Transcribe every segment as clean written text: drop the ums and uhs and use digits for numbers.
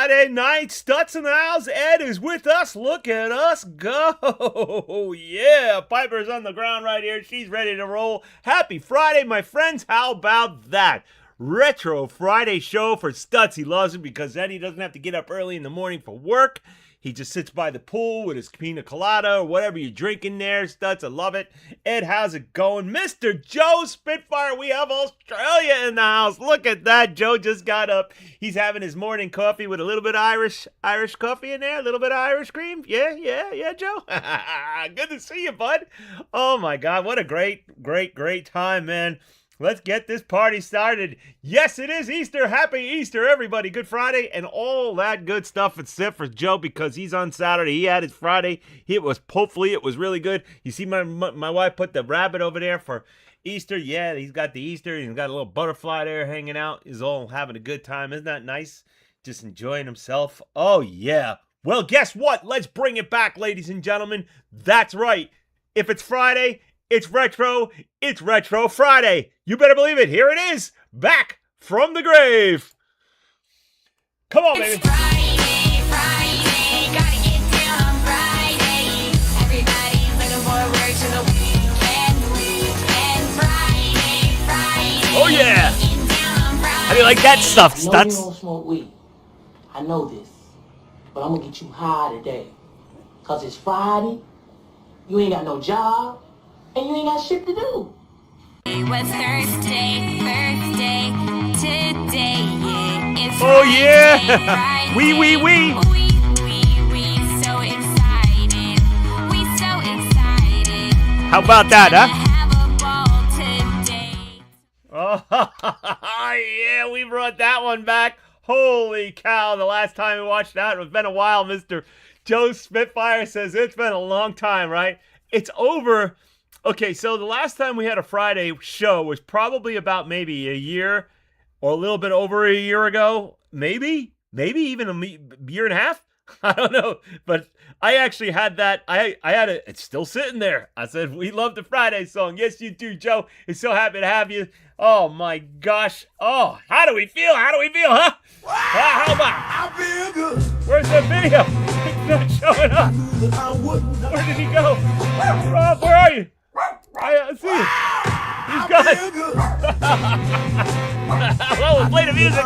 Friday night. Stutz in the house. Ed is with us. Look at us go. Yeah, Piper's on the ground right here. She's ready to roll. Happy Friday, my friends. How about that? Retro Friday show for Stutz. He loves it because then he doesn't have to get up early in the morning for work. He just sits by the pool with his pina colada or whatever you're drinking there, Stutz. I love it. Ed, how's it going? Mr. Joe Spitfire, we have Australia in the house. Look at that. Joe just got up. He's having his morning coffee with a little bit of Irish coffee in there, a little bit of Irish cream. Yeah, Joe. Good to see you, bud. Oh, my God. What a great time, man. Let's get this party started. Yes, it is Easter. Happy Easter, everybody. Good Friday and all that good stuff except for Joe because he's on Saturday. He had his Friday. Hopefully it was really good. You see my wife put the rabbit over there for Easter. Yeah, he's got the Easter. He's got a little butterfly there hanging out. He's all having a good time. Isn't that nice? Just enjoying himself. Oh, yeah. Well, guess what? Let's bring it back, ladies and gentlemen. That's right. If it's Friday, it's retro Friday. You better believe it. Here it is. Back from the grave. Come on, baby. It's Friday. Gotta get down on Friday. Everybody's looking forward to the weekend. Friday. Oh, yeah. Getting down on Friday. How do you like that stuff, I know you Stutz? don't smoke weed. I know this. But I'm gonna get you high today. Cause it's Friday, you ain't got no job, and you ain't got shit to do. It was Thursday today, yeah. It's Oh, Friday, yeah. Friday. We. We so excited. We so excited. How about that, huh? Have a ball today. Oh, yeah, we brought that one back. Holy cow, the last time we watched that, it's been a while. Mr. Joe Spitfire says it's been a long time, right? It's over. Okay, so the last time we had a Friday show was probably about maybe a year or a little bit over a year ago. Maybe even a year and a half. I don't know, but I actually had that. I had it. It's still sitting there. I said, we love the Friday song. Yes, you do, Joe. It's so happy to have you. Oh, my gosh. Oh, how do we feel? Huh? How about? I feel good. Where's the video? It's not showing up. Where did he go? Rob, where are you? I see you. He's gone. I feel good. Well, we'll play the music.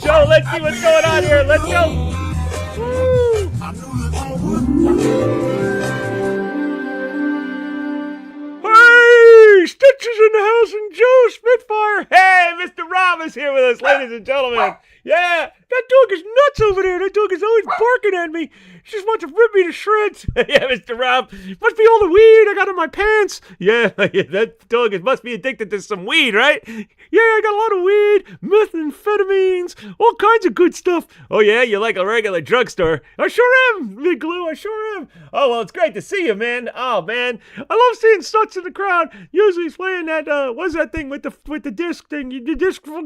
Joe, let's see what's going on here. Let's go. Woo. I knew that I would. Hey, Stitch is in the house and Joe Spitfire. Hey, Mr. Rob is here with us, ladies and gentlemen. Yeah, that dog is nuts over there. That dog is always barking at me. She just wants to rip me to shreds. Yeah, Mr. Rob. Must be all the weed I got in my pants. Yeah, that dog must be addicted to some weed, right? Yeah, I got a lot of weed, methamphetamines, all kinds of good stuff. Oh, yeah, you like a regular drugstore. I sure am, Big Lou, I sure am. Oh, well, it's great to see you, man. Oh, man, I love seeing Stutz in the crowd. Usually he's playing that, what's that thing with the disc thing? Disc golf.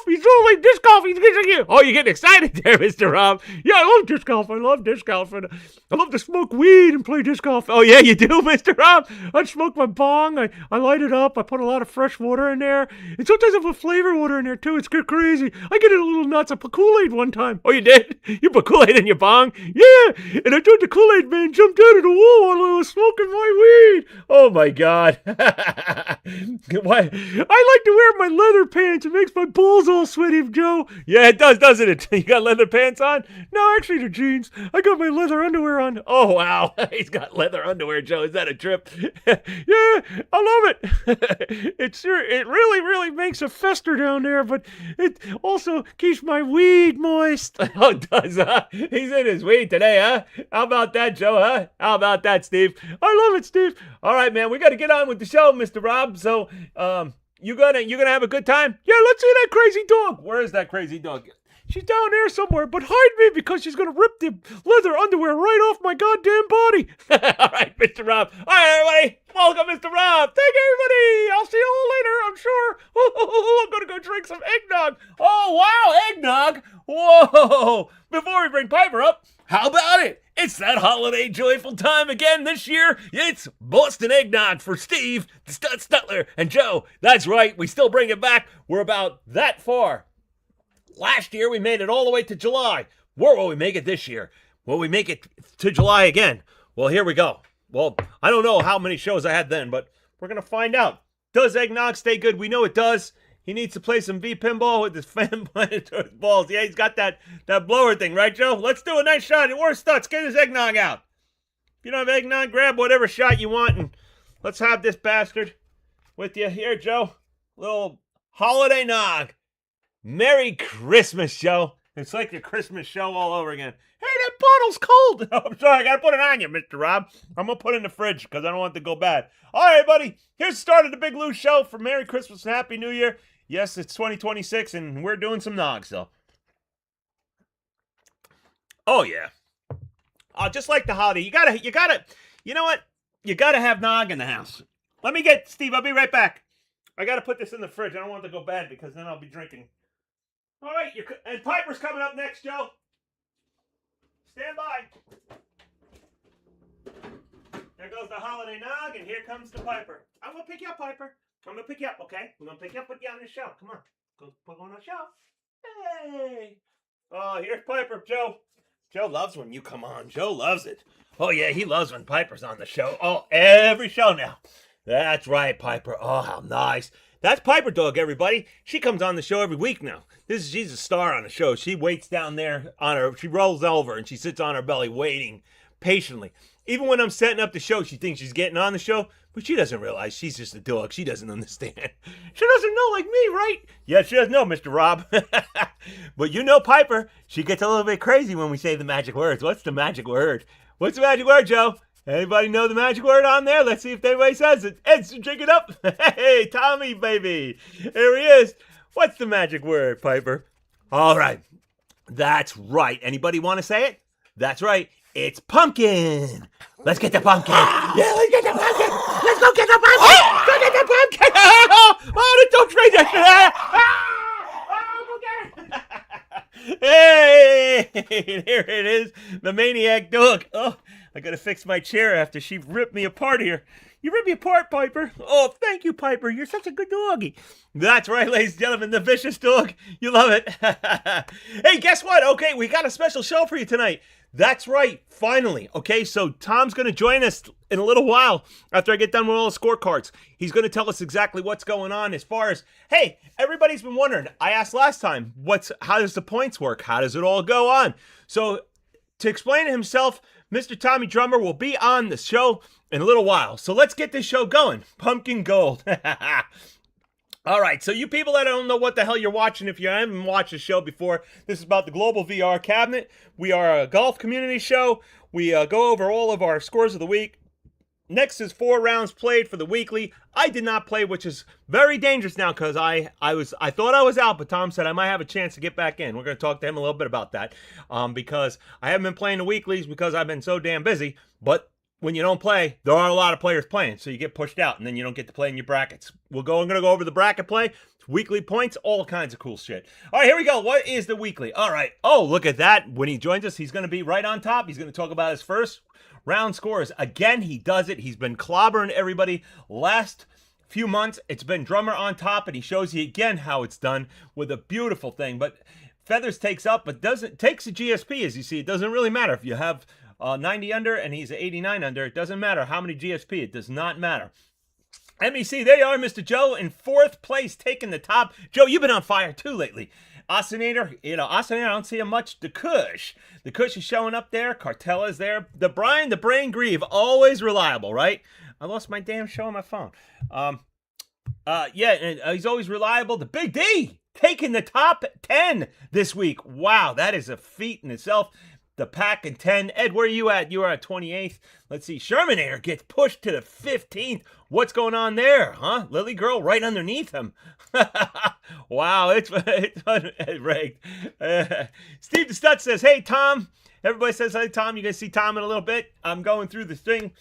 He's only disc golf. He's getting you. Oh, you're getting excited there, Mr. Rob. Yeah, I love disc golf. I love disc golf. And I love to smoke weed and play disc golf. Oh, yeah, you do, Mr. Rob? I smoke my bong. I light it up. I put a lot of fresh water in there. And sometimes I put flavor water in there, too. It's crazy. I get it a little nuts. I put Kool-Aid one time. Oh, you did? You put Kool-Aid in your bong? Yeah. And I told the Kool-Aid man jumped out of the wall while I was smoking my weed. Oh, my God. Why? I like to wear my leather pants. It makes my balls all sweaty, Joe. Yeah, it does, doesn't it? You got leather pants on? No, actually, they're jeans. I got my leather underwear on. Oh, wow. He's got leather underwear, Joe. Is that a trip? Yeah, I love it. It really makes a fester down there, but it also keeps my weed moist. Oh, it does, huh? He's in his weed today, huh? How about that, Joe, huh? How about that, Steve? I love it, Steve. All right, man, we got to get on with the show, Mr. Rob. So, you gonna have a good time? Yeah, let's see that crazy dog. Where is that crazy dog? She's down there somewhere, but hide me because she's going to rip the leather underwear right off my goddamn body. All right, Mr. Rob. All right, everybody. Welcome, Mr. Rob. Thank you, everybody. I'll see you all later, I'm sure. I'm going to go drink some eggnog. Oh, wow, eggnog. Whoa. Before we bring Piper up, how about it? It's that holiday joyful time again this year. It's Boston eggnog for Steve, Stutler, and Joe. That's right. We still bring it back. We're about that far Last year, we made it all the way to July. Where will we make it this year? Will we make it to July again? Well, here we go. Well, I don't know how many shows I had then, but we're going to find out. Does eggnog stay good? We know it does. He needs to play some V-pinball with his fan planetary balls. Yeah, he's got that blower thing, right, Joe? Let's do a nice shot. Or Stutz, get his eggnog out. If you don't have eggnog, grab whatever shot you want, and let's have this bastard with you. Here, Joe. Little holiday nog. Merry Christmas, Joe. It's like your Christmas show all over again. Hey, that bottle's cold. Oh, I'm sorry, I got to put it on you, Mr. Rob. I'm going to put it in the fridge because I don't want it to go bad. All right, buddy. Here's the start of the Big Lou Show for Merry Christmas and Happy New Year. Yes, it's 2026, and we're doing some nogs, though. Oh, yeah. Just like the holiday. You gotta, you know what? You gotta have nog in the house. Let me get, Steve, I'll be right back. I gotta put this in the fridge. I don't want it to go bad because then I'll be drinking. All right, and Piper's coming up next, Joe. Stand by. There goes the holiday nog, and here comes the Piper. I'm going to pick you up, Piper. I'm going to pick you up, okay? We're going to pick you up, put you on the show. Come on. Go on the show. Hey. Oh, here's Piper, Joe. Joe loves when you come on. Joe loves it. Oh, yeah, he loves when Piper's on the show. Oh, every show now. That's right, Piper. Oh, how nice. That's Piper Dog, everybody. She comes on the show every week now. She's a star on the show. She waits down there she rolls over and she sits on her belly waiting patiently. Even when I'm setting up the show, she thinks she's getting on the show, but she doesn't realize she's just a dog. She doesn't understand. She doesn't know like me, right? Yeah, she doesn't know, Mr. Rob. But you know Piper, she gets a little bit crazy when we say the magic words. What's the magic word? What's the magic word, Joe? Anybody know the magic word on there? Let's see if anybody says it. Ed's drink it up. Hey, Tommy, baby. Here he is. What's the magic word, Piper? All right. That's right. Anybody want to say it? That's right. It's pumpkin. Let's get the pumpkin. Yeah, let's get the pumpkin. Let's go get the pumpkin. Go get the pumpkin. Oh, don't trade that. Hey, here it is. The maniac dog. Oh, I gotta fix my chair after she ripped me apart here. You ripped me apart, Piper. Oh, thank you, Piper. You're such a good doggy. That's right, ladies and gentlemen, the vicious dog. You love it. Hey, guess what? Okay, we got a special show for you tonight. That's right, finally. Okay, so Tom's going to join us in a little while after I get done with all the scorecards. He's going to tell us exactly what's going on as far as, hey, everybody's been wondering. I asked last time, how does the points work? How does it all go on? So to explain himself, Mr. Tommy Drummer will be on the show in a little while. So let's get this show going. Pumpkin Gold. All right, so you people that don't know what the hell you're watching, if you haven't watched the show before, this is about the Global VR Cabinet. We are a golf community show. We go over all of our scores of the week. Next is 4 rounds played for the weekly. I did not play, which is very dangerous now because I thought I was out, but Tom said I might have a chance to get back in. We're going to talk to him a little bit about that because I haven't been playing the weeklies because I've been so damn busy, but when you don't play, there are a lot of players playing, so you get pushed out, and then you don't get to play in your brackets. I'm going to go over the bracket play, weekly points, all kinds of cool shit. All right, here we go. What is the weekly? All right. Oh, look at that. When he joins us, he's going to be right on top. He's going to talk about his first round scores. Again, he does it. He's been clobbering everybody last few months. It's been Drummer on top, and he shows you again how it's done with a beautiful thing. But Feathers takes up, but takes a GSP, as you see. It doesn't really matter if you have 90 under and he's 89 under. It doesn't matter how many GSP. It does not matter. MEC, there you are, Mr. Joe, in 4th place, taking the top. Joe, you've been on fire too lately. Osinator, I don't see him much. The Kush is showing up there. Cartella's there. The Brian, the Brain Grieve, always reliable, right? I lost my damn show on my phone. He's always reliable. The Big D, taking the top 10 this week. Wow, that is a feat in itself. The pack in 10. Ed, where are you at? You are at 28th. Let's see. Shermanator gets pushed to the 15th. What's going on there, huh? Lily Girl right underneath him. Wow, it's rigged. Steve the Stutz says, hey, Tom. Everybody says, hey, Tom. You guys see Tom in a little bit. I'm going through the thing.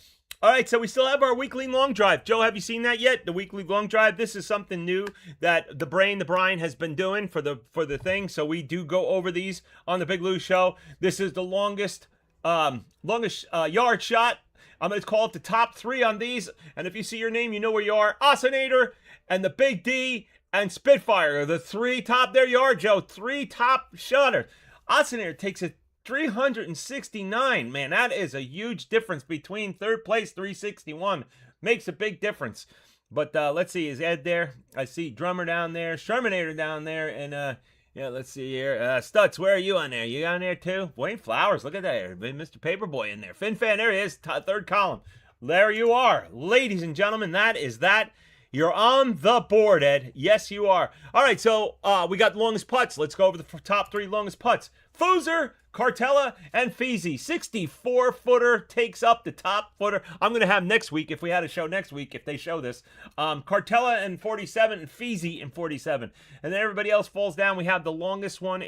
All right, so we still have our weekly long drive. Joe, have you seen that yet? The weekly long drive. This is something new that the Brian has been doing for the thing. So we do go over these on the Big Lou Show. This is the longest yard shot. I'm going to call it the top 3 on these. And if you see your name, you know where you are. Osinator and the Big D and Spitfire, the 3 top. There you are, Joe. 3 top shutters. Oceanator takes a 369. Man, that is a huge difference between third place, 361. Makes a big difference. But let's see, is Ed there? I see Drummer down there, Shermanator down there, and yeah, let's see here. Stutz, where are you on there? You on there too? Wayne Flowers, look at that. Mr. Paperboy in there. FinFan, there he is, third column. There you are. Ladies and gentlemen, that is that. You're on the board, Ed. Yes, you are. All right, so we got longest putts. Let's go over the top 3 longest putts. Foozer, Cartella, and Feezy. 64-footer takes up the top footer. I'm going to have next week, if we had a show next week, if they show this. Cartella in 47 and Feezy in 47. And then everybody else falls down. We have the longest one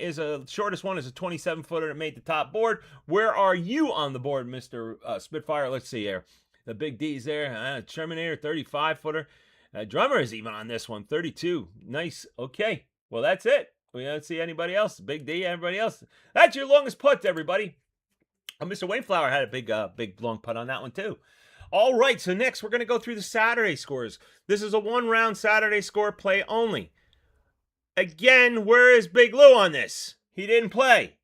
shortest one is a 27-footer that made the top board. Where are you on the board, Mr. Spitfire? Let's see here. The big D's there. Terminator, 35-footer. Drummer is even on this one, 32. Nice. Okay. Well, that's it. We don't see anybody else. Big D, everybody else. That's your longest putt, everybody. Mr. Wayneflower had a big long putt on that one, too. All right. So next, we're going to go through the Saturday scores. This is a 1-round Saturday score play only. Again, where is Big Lou on this? He didn't play.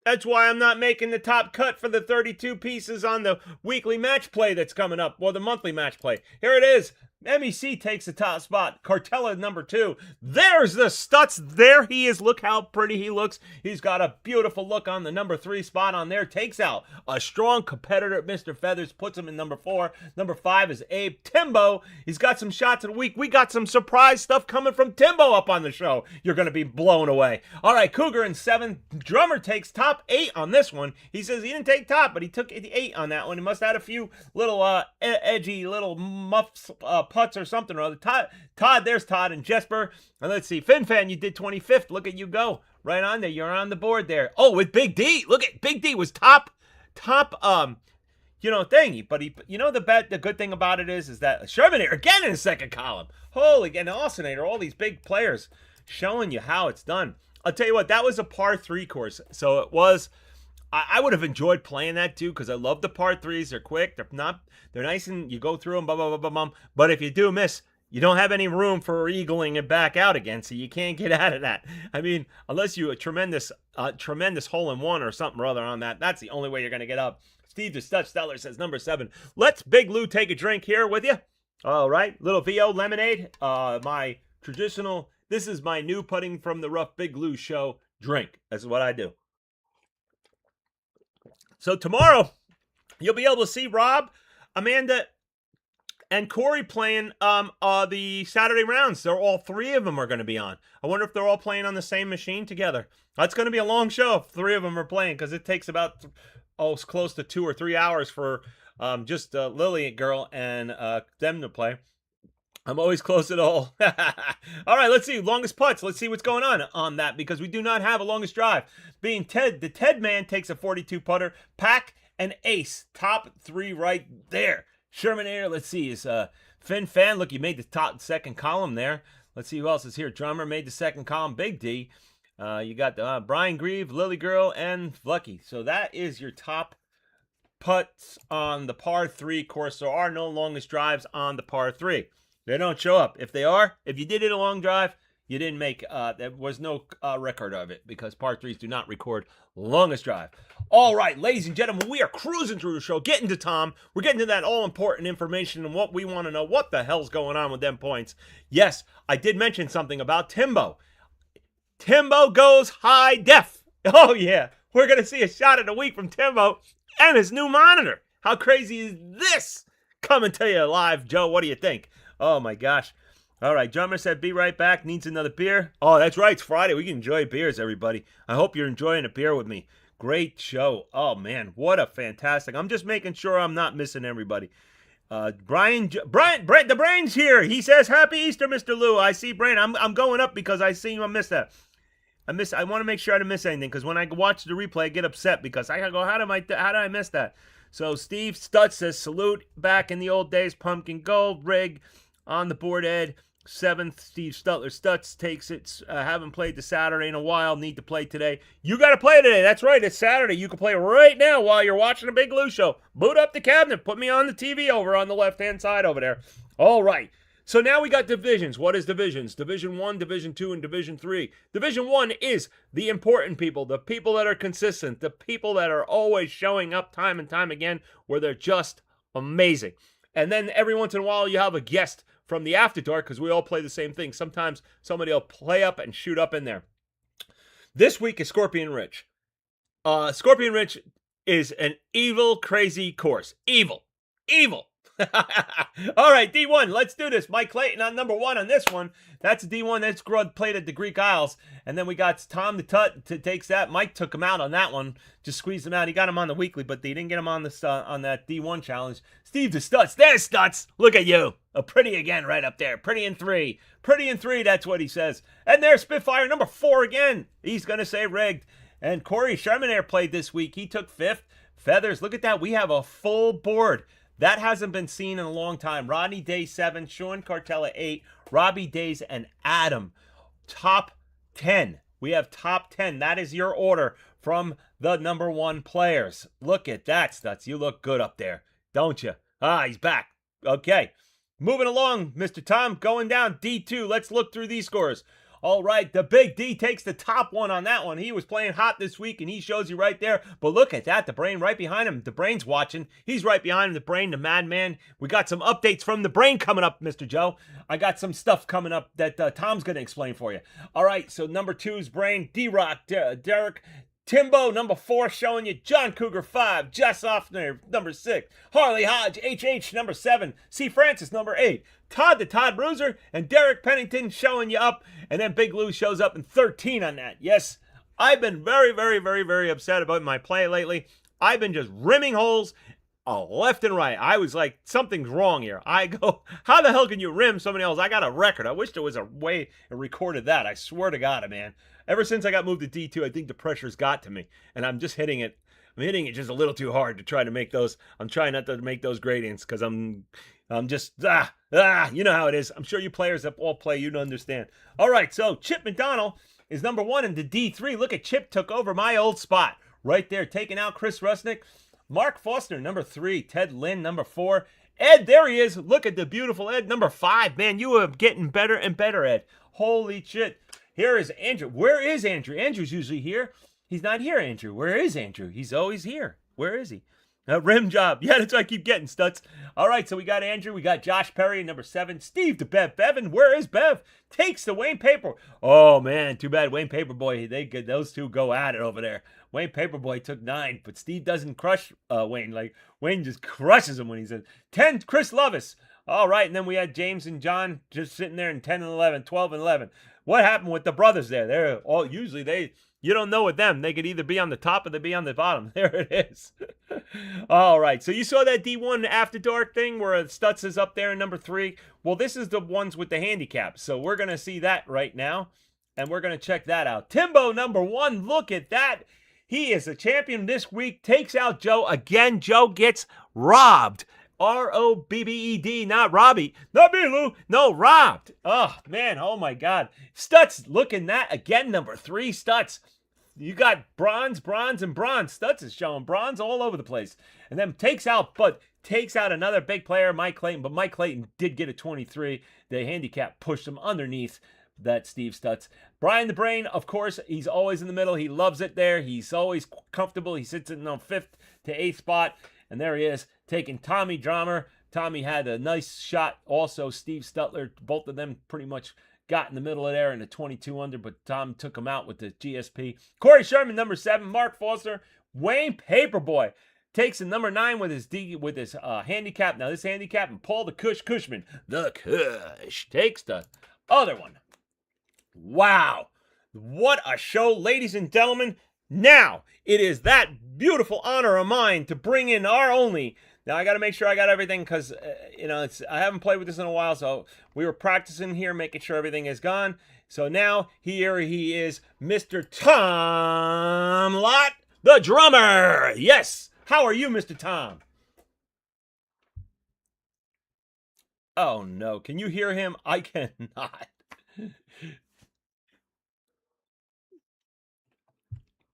That's why I'm not making the top cut for the 32 pieces on the weekly match play that's coming up, or the monthly match play. Here it is. MEC takes the top spot. Cartella number 2. There's the Stutz. There he is. Look how pretty he looks. He's got a beautiful look on the number 3 spot on there. Takes out a strong competitor. Mr. Feathers puts him in number 4. Number 5 is Abe Timbo. He's got some shots of the week. We got some surprise stuff coming from Timbo up on the show. You're going to be blown away. All right, Cougar in 7. Drummer takes top 8 on this one. He says he didn't take top, but he took 8 on that one. He must have had a few little edgy little muffs, putts or something or other. Todd, there's Todd and Jesper. And let's see, FinFan, you did 25th. Look at you go. Right on there. You're on the board there. Oh, with Big D. Look at Big D was top thing. But the good thing about it is that Sherman here again in the second column. Holy, and Ausinator, all these big players showing you how it's done. I'll tell you what, that was a par 3 course. So it was, I would have enjoyed playing that too, because I love the par 3s. They're quick. They're nice, and you go through them, blah, blah, blah, blah, blah. But if you do miss, you don't have any room for eagling it back out again, so you can't get out of that. I mean, unless you a tremendous hole-in-one or something or other on that, that's the only way you're going to get up. Steve the Stutz Stellar says number 7. Let's Big Lou take a drink here with you. All right, little VO lemonade. My traditional, this is my new putting from the rough Big Lou Show drink. That's what I do. So tomorrow, you'll be able to see Rob, Amanda, and Corey playing the Saturday rounds. They're all 3 of them are going to be on. I wonder if they're all playing on the same machine together. That's going to be a long show if 3 of them are playing, because it takes about close to 2 or 3 hours for just Lily girl and them to play. I'm always close at all. All right, let's see. Longest putts. Let's see what's going on that, because we do not have a longest drive. Being Ted, the Ted man takes a 42 putter. Pack and Ace, top 3 right there. Shermanator, let's see, is Fin Fan. Look, you made the second column there. Let's see who else is here. Drummer made the second column. Big D. You got Brian Grieve, Lily Girl, and Lucky. So that is your top putts on the par 3 course. There are no longest drives on the par 3. They don't show up. If you did it a long drive, you didn't make, there was no record of it, because par 3s do not record longest drive. All right, ladies and gentlemen, we are cruising through the show, getting to Tom. We're getting to that all-important information and what we want to know. What the hell's going on with them points? Yes, I did mention something about Timbo. Timbo goes high def. Oh, yeah. We're going to see a shot of the week from Timbo and his new monitor. How crazy is this? Coming to you live, Joe. What do you think? Oh, my gosh. All right, Drummer said, be right back. Needs another beer. Oh, that's right. It's Friday. We can enjoy beers, everybody. I hope you're enjoying a beer with me. Great show. Oh, man. What a fantastic. I'm just making sure I'm not missing everybody. Brent, the Brain's here. He says, Happy Easter, Mr. Lou. I see Brain. I'm going up because I see you. I missed that. I want to make sure I didn't miss anything, because when I watch the replay, I get upset because I gotta go, how did I miss that? So Steve Stutz says, salute back in the old days. Pumpkin Gold, Rig on the board, Ed. 7th, Steve Stutz takes it. Haven't played the Saturday in a while. Need to play today. You got to play today. That's right. It's Saturday. You can play right now while you're watching the Big Lou Show. Boot up the cabinet. Put me on the TV over on the left-hand side over there. All right. So now we got divisions. What is divisions? Division 1, Division 2, and Division 3. Division 1 is the important people, the people that are consistent, the people that are always showing up time and time again, where they're just amazing. And then every once in a while you have a guest from the After Dark, because we all play the same thing. Sometimes somebody will play up and shoot up in there. This week is Scorpion Ridge. Scorpion Ridge is an evil, crazy course. Evil. All right, D1, let's do this. Mike Clayton on number 1 on this one. That's D1. That's Grud played at the Greek Isles. And then we got Tom the Tut takes that. Mike took him out on that one. Just squeezed him out. He got him on the weekly, but they didn't get him on this on that D1 challenge. Steve the Stutz. There's Stutz. Look at you. A pretty again right up there. Pretty in 3. Pretty in 3, that's what he says. And there's Spitfire number 4 again. He's going to say rigged. And Corey Sherman Air played this week. He took 5th. Feathers, look at that. We have a full board. That hasn't been seen in a long time. Rodney Day 7, Sean Cartella 8, Robbie Days, and Adam. Top 10. We have top 10. That is your order from the number 1 players. Look at that, Stutz. You look good up there, don't you? Ah, he's back. Okay. Moving along, Mr. Tom. Going down D2. Let's look through these scores. All right, the Big D takes the top one on that one. He was playing hot this week, and he shows you right there. But look at that, the Brain right behind him. The Brain's watching. He's right behind him, the Brain, the Madman. We got some updates from the Brain coming up, Mr. Joe. I got some stuff coming up that Tom's going to explain for you. All right, so number 2 is Brain, D-Rock, Derek, Timbo, number 4, showing you John Cougar 5, Jess Offner, number 6, Harley Hodge, HH, number 7, C. Francis, number 8, Todd the Todd Bruiser, and Derek Pennington showing you up, and then Big Lou shows up in 13 on that. Yes, I've been very, very, very, very upset about my play lately. I've been just rimming holes left and right. I was like, something's wrong here. I go, how the hell can you rim somebody else? I got a record. I wish there was a way I recorded that. I swear to God, man. Ever since I got moved to D2, I think the pressure's got to me. And I'm just hitting it. I'm hitting it just a little too hard to try to make those. I'm trying not to make those gradients because I'm just, you know how it is. I'm sure you players that all play, you'd understand. All right, so Chip McDonald is number 1 in the D3. Look at Chip took over my old spot right there, taking out Chris Rusnick. Mark Foster, number 3. Ted Lynn, number 4. Ed, there he is. Look at the beautiful Ed, number 5. Man, you are getting better and better, Ed. Holy shit. Here is Andrew. Where is Andrew? Andrew's usually here. He's not here, Andrew. Where is Andrew? He's always here. Where is he? Rim job. Yeah, that's what I keep getting, Stutz. All right, so we got Andrew. We got Josh Perry, number 7. Steve the Bev. Bevan, where is Bev? Takes the Wayne Paper. Oh, man, too bad. Wayne Paperboy, those two go at it over there. Wayne Paperboy took 9, but Steve doesn't crush Wayne. Like, Wayne just crushes him when he's in. 10, Chris Lovis. All right, and then we had James and John just sitting there in 10 and 11, 12 and 11. What happened with the brothers there? They're all usually you don't know with them. They could either be on the top or they be on the bottom. There it is. All right. So you saw that D1 After Dark thing where Stutz is up there in number 3. Well, this is the ones with the handicap. So we're going to see that right now. And we're going to check that out. Timbo, number 1. Look at that. He is a champion this week. Takes out Joe. Again, Joe gets robbed. R-O-B-B-E-D, not Robbie. Not me, Lou. No, robbed. Oh, man. Oh, my God. Stutz, looking that. Again, number 3, Stutz. You got bronze, and bronze. Stutz is showing bronze all over the place. And then takes out another big player, Mike Clayton. But Mike Clayton did get a 23. The handicap pushed him underneath that Steve Stutz. Brian the Brain, of course, he's always in the middle. He loves it there. He's always comfortable. He sits in the 5th to 8th spot. And there he is, taking Tommy Drummer. Tommy had a nice shot. Also, Steve Stutler, both of them pretty much got in the middle of there in the 22 under, but Tom took him out with the GSP. Corey Sherman, number 7. Mark Foster. Wayne Paperboy takes the number 9 with his handicap. Now, this handicap, and Paul the Cushman, the Cush, takes the other one. Wow. What a show, ladies and gentlemen. Now, it is that beautiful honor of mine to bring in our only. Now, I got to make sure I got everything because, I haven't played with this in a while, so we were practicing here, making sure everything is gone. So now, here he is, Mr. Tom Lott, the drummer. Yes. How are you, Mr. Tom? Oh, no. Can you hear him? I cannot.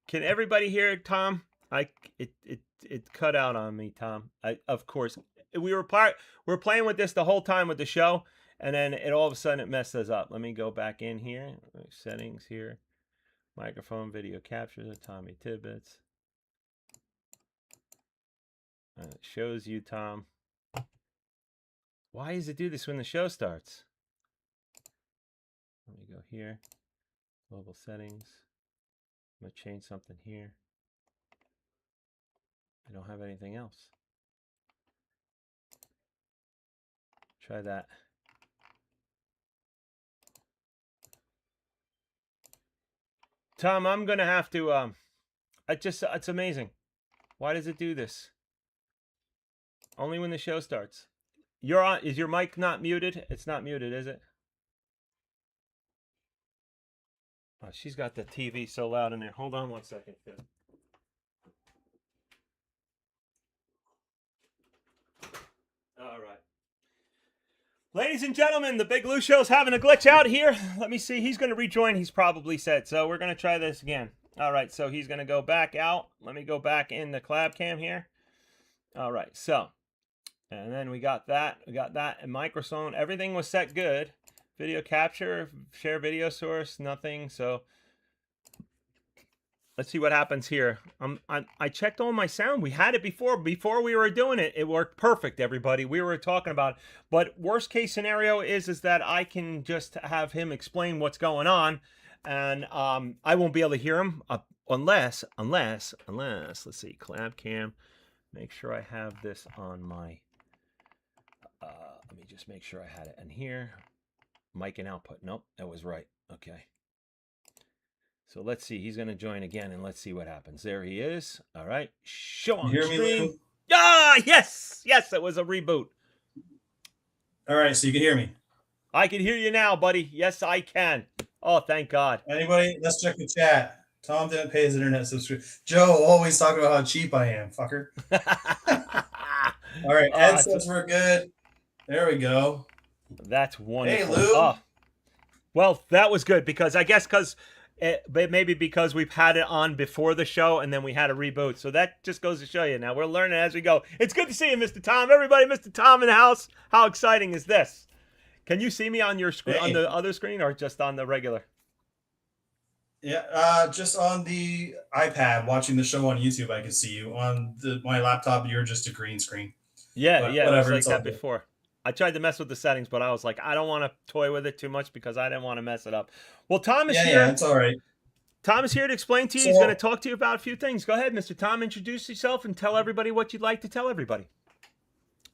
Can everybody hear it, Tom? It cut out on me, Tom. Of course, we're playing with this the whole time with the show, and then it all of a sudden it messes up. Let me go back in here. Settings here. Microphone, video capture, Tommy Tidbits. And it shows you, Tom. Why does it do this when the show starts? Let me go here. Global settings. I'm going to change something here. I don't have anything else. Try that. Tom, I'm going to have to, it's amazing. Why does it do this? Only when the show starts. You're on, is your mic not muted? It's not muted, is it? Oh, she's got the TV so loud in there. Hold on one second, Phil. All right. Ladies and gentlemen, the Big Lou Show's having a glitch out here. Let me see. He's going to rejoin, he's probably said. So we're going to try this again. All right, so he's going to go back out. Let me go back in the collab cam here. All right, so. And then we got that. We got that and microphone. Everything was set good. Video capture, share video source, nothing. So let's see what happens here. I checked all my sound. We had it before we were doing it. It worked perfect, everybody. We were talking about it. But worst case scenario is that I can just have him explain what's going on, and I won't be able to hear him unless let's see, collab cam. Make sure I have this on my. Let me just make sure I had it in here. Mic and output. Nope, that was right. Okay. So let's see. He's going to join again, and let's see what happens. There he is. All right. Show on stream. Ah, yes. Yes, it was a reboot. All right, so you can hear me. I can hear you now, buddy. Yes, I can. Oh, thank God. Anybody? Let's check the chat. Tom didn't pay his internet subscription. Joe always talking about how cheap I am, fucker. All right, Ed says we're good. There we go. That's wonderful. Hey, Lou. Oh. Well, that was good because I guess maybe because we've had it on before the show and then we had a reboot. So that just goes to show you. Now we're learning as we go. It's good to see you, Mr. Tom. Everybody, Mr. Tom in the house. How exciting is this? Can you see me on your screen, on the other screen, or just on the regular? Yeah, just on the iPad, watching the show on YouTube, I can see you. On my laptop, you're just a green screen. Yeah, But yeah, whatever, it was it's like all that good. before. I tried to mess with the settings, but I was like, I don't want to toy with it too much because I didn't want to mess it up. Well, Tom is here. Yeah, it's all right. Tom is here to explain to you. So- He's going to talk to you about a few things. Go ahead, Mr. Tom. Introduce yourself and tell everybody what you'd like to tell everybody.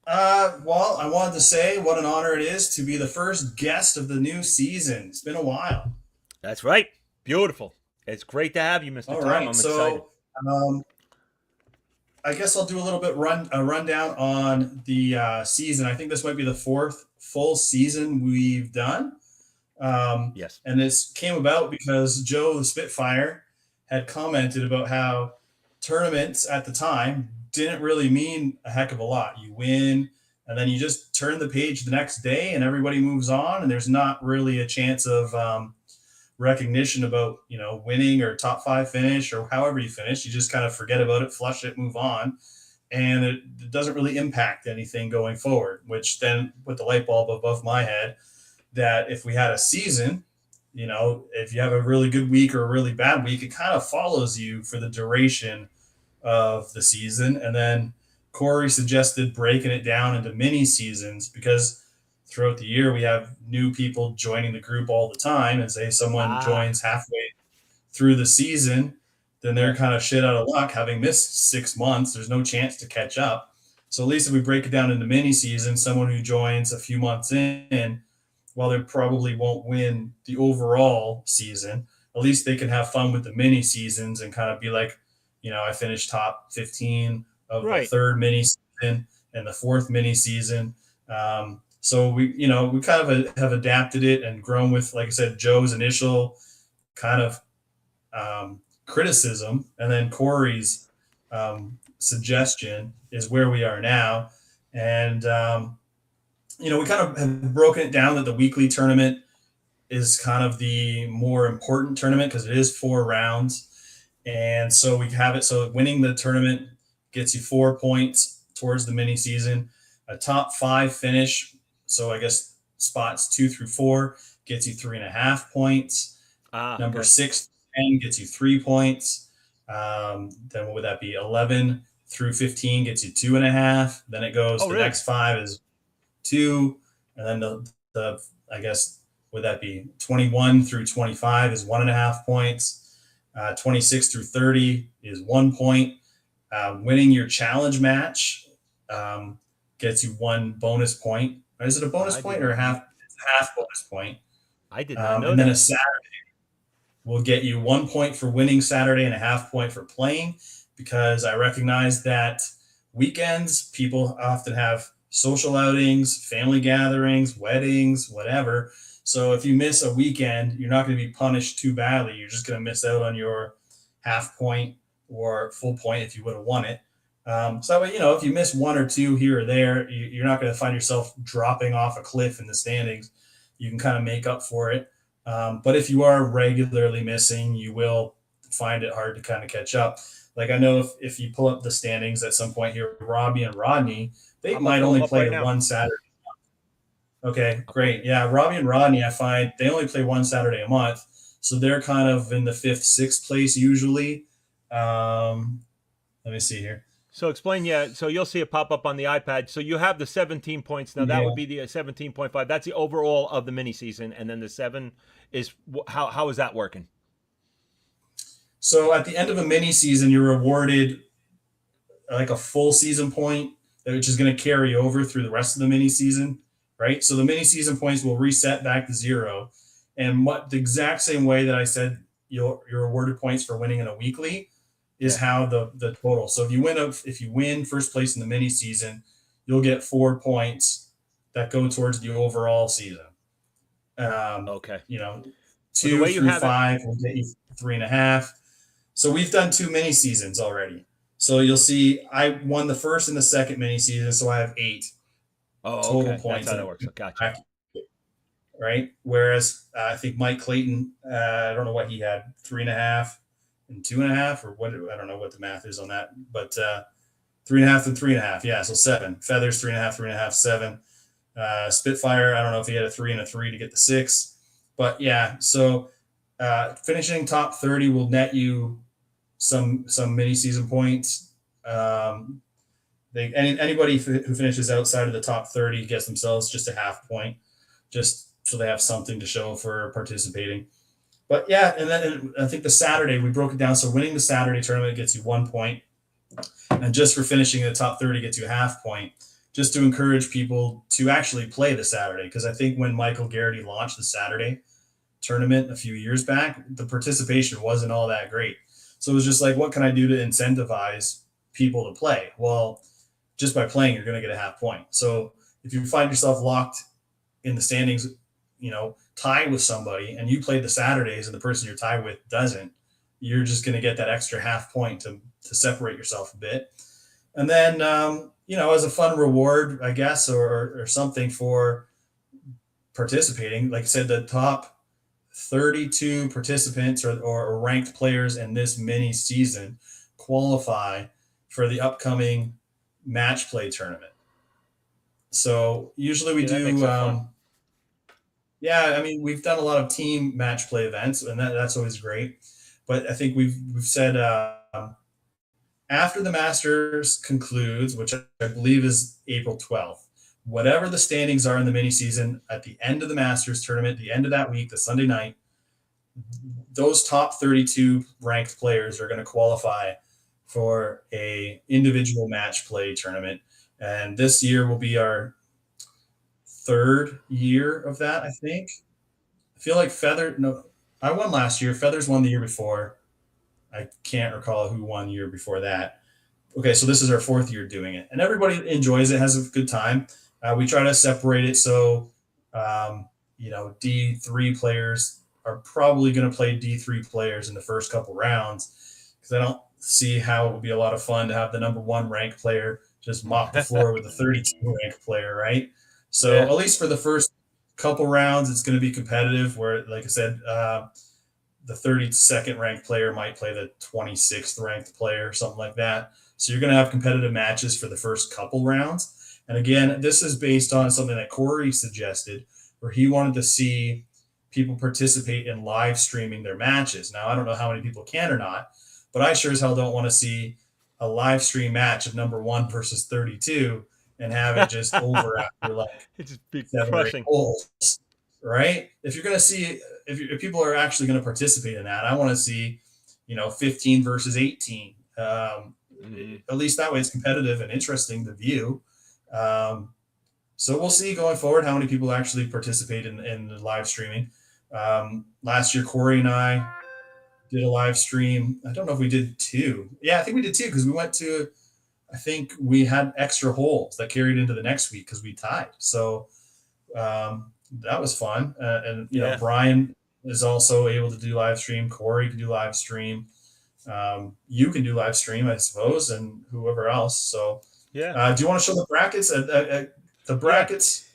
Well, I wanted to say what an honor it is to be the first guest of the new season. It's been a while. That's right. Beautiful. It's great to have you, Mr. All Tom. right, I'm excited. so I guess I'll do a little bit rundown on the season. I think this might be the fourth full season we've done. Yes. And this came about because Joe the Spitfire had commented about how tournaments at the time didn't really mean a heck of a lot. You win, and then you just turn the page the next day, and everybody moves on, and there's not really a chance of recognition about winning or top 5 finish or however you finish. You just kind of forget about it, flush it, move on, and it doesn't really impact anything going forward. Which then put the light bulb above my head that if we had a season, if you have a really good week or a really bad week, it kind of follows you for the duration of the season. And then Corey suggested breaking it down into mini seasons because throughout the year we have new people joining the group all the time. And say someone joins halfway through the season, then they're kind of shit out of luck having missed 6 months. There's no chance to catch up. So at least if we break it down into mini seasons, someone who joins a few months in, while they probably won't win the overall season, at least they can have fun with the mini seasons and kind of be like, I finished top 15 of the third mini season and the fourth mini season. So we kind of have adapted it and grown with, like I said, Joe's initial kind of criticism, and then Corey's suggestion is where we are now. And, we kind of have broken it down that the weekly tournament is kind of the more important tournament because it is 4 rounds. And so we have it so winning the tournament gets you 4 points towards the mini season, a top 5 finish. So I guess spots 2 through 4 gets you 3.5 points. Number Okay. 6 to 10 gets you 3 points. Then what would that be? 11 through 15 gets you 2.5. Then it goes, Oh, the really? next 5 is 2. And then the I guess, would that be 21 through 25 is 1.5 points. 26 through 30 is 1 point. Winning your challenge match gets you 1 bonus point. Is it a bonus I point did or a not. half bonus point? I did not know And then a that. Saturday will get you 1 point for winning Saturday and a half point for playing, because I recognize that weekends people often have social outings, family gatherings, weddings, whatever. So if you miss a weekend, you're not going to be punished too badly. You're just going to miss out on your half point or full point if you would have won it. So, if you miss 1 or 2 here or there, you're not going to find yourself dropping off a cliff in the standings. You can kind of make up for it. But if you are regularly missing, you will find it hard to kind of catch up. Like, I know if you pull up the standings at some point here, Robbie and Rodney, they I'm gonna might pull them only up play right now. one Saturday. Okay, I'll great. Yeah, Robbie and Rodney, I find they only play one Saturday a month. So they're kind of in the 5th, 6th place usually. Let me see here. So explain, yeah. So you'll see it pop up on the iPad. So you have the 17 points. Now that Yeah. would be the 17.5. That's the overall of the mini season, and then the 7 is how is that working? So at the end of a mini season, you're rewarded like a full season point, which is going to carry over through the rest of the mini season, right? So the mini season points will reset back to 0. And what the exact same way that I said you're awarded points for winning in a weekly is how the total. So if you win first place in the mini season, you'll get 4 points that go towards the overall season. Okay. So the 2 way you through have it, 5 will get you 3.5. So we've done 2 mini seasons already. So you'll see I won the first and the second mini season, so I have 8 oh, total okay, that's points. how that works. Gotcha. Right. Whereas I think Mike Clayton, I don't know what he had, 3.5 and 2.5, or what, I don't know what the math is on that, but 3.5 and 3.5. Yeah. So 7. Feathers, 3.5, 3.5, 7. Spitfire, I don't know if he had a 3 and a 3 to get the 6, but yeah. So finishing top 30 will net you some mini season points. Anybody who finishes outside of the top 30 gets themselves just a half point, just so they have something to show for participating. But yeah, and then I think the Saturday we broke it down. So winning the Saturday tournament gets you 1 point, and just for finishing in the top 30 gets you a half point, just to encourage people to actually play the Saturday. Because I think when Michael Garrity launched the Saturday tournament a few years back, the participation wasn't all that great. So it was just like, what can I do to incentivize people to play? Well, just by playing, you're going to get a half point. So if you find yourself locked in the standings, tied with somebody, and you play the Saturdays and the person you're tied with doesn't, you're just going to get that extra half point to separate yourself a bit. And then, as a fun reward, I guess, or something for participating, like I said, the top 32 participants or ranked players in this mini season qualify for the upcoming match play tournament. So usually we Yeah, that do, makes it fun. yeah, I mean, we've done a lot of team match play events, and that's always great. But I think we've said after the Masters concludes, which I believe is April 12th, whatever the standings are in the mini season at the end of the Masters tournament, the end of that week, the Sunday night, those top 32 ranked players are going to qualify for a individual match play tournament. And this year will be our 3rd year of that, I think. I feel like I won last year. Feathers won the year before. I can't recall who won the year before that. Okay, so this is our 4th year doing it, and everybody enjoys it, has a good time. We try to separate it so, D3 players are probably going to play D3 players in the first couple rounds, because I don't see how it would be a lot of fun to have the number 1 ranked player just mop the floor with a 32 ranked player, right? So Yeah. at least for the first couple rounds, it's going to be competitive. Where, like I said, the 32nd ranked player might play the 26th ranked player, something like that. So you're going to have competitive matches for the first couple rounds. And again, this is based on something that Corey suggested, where he wanted to see people participate in live streaming their matches. Now, I don't know how many people can or not, but I sure as hell don't want to see a live stream match of number 1 versus 32 and have it just over after like It's just be 7 or 8 crushing. holes, right? If you're going to see, if people are actually going to participate in that, I want to see, 15 versus 18. At least that way it's competitive and interesting to view. So we'll see going forward how many people actually participate in the live streaming. Last year, Corey and I did a live stream. I don't know if we did 2. Yeah, I think we did 2 because we went to, I think we had extra holes that carried into the next week because we tied. So that was fun. And, Brian is also able to do live stream. Corey can do live stream. You can do live stream, I suppose, and whoever else. So Yeah. do you want to show the brackets? The brackets.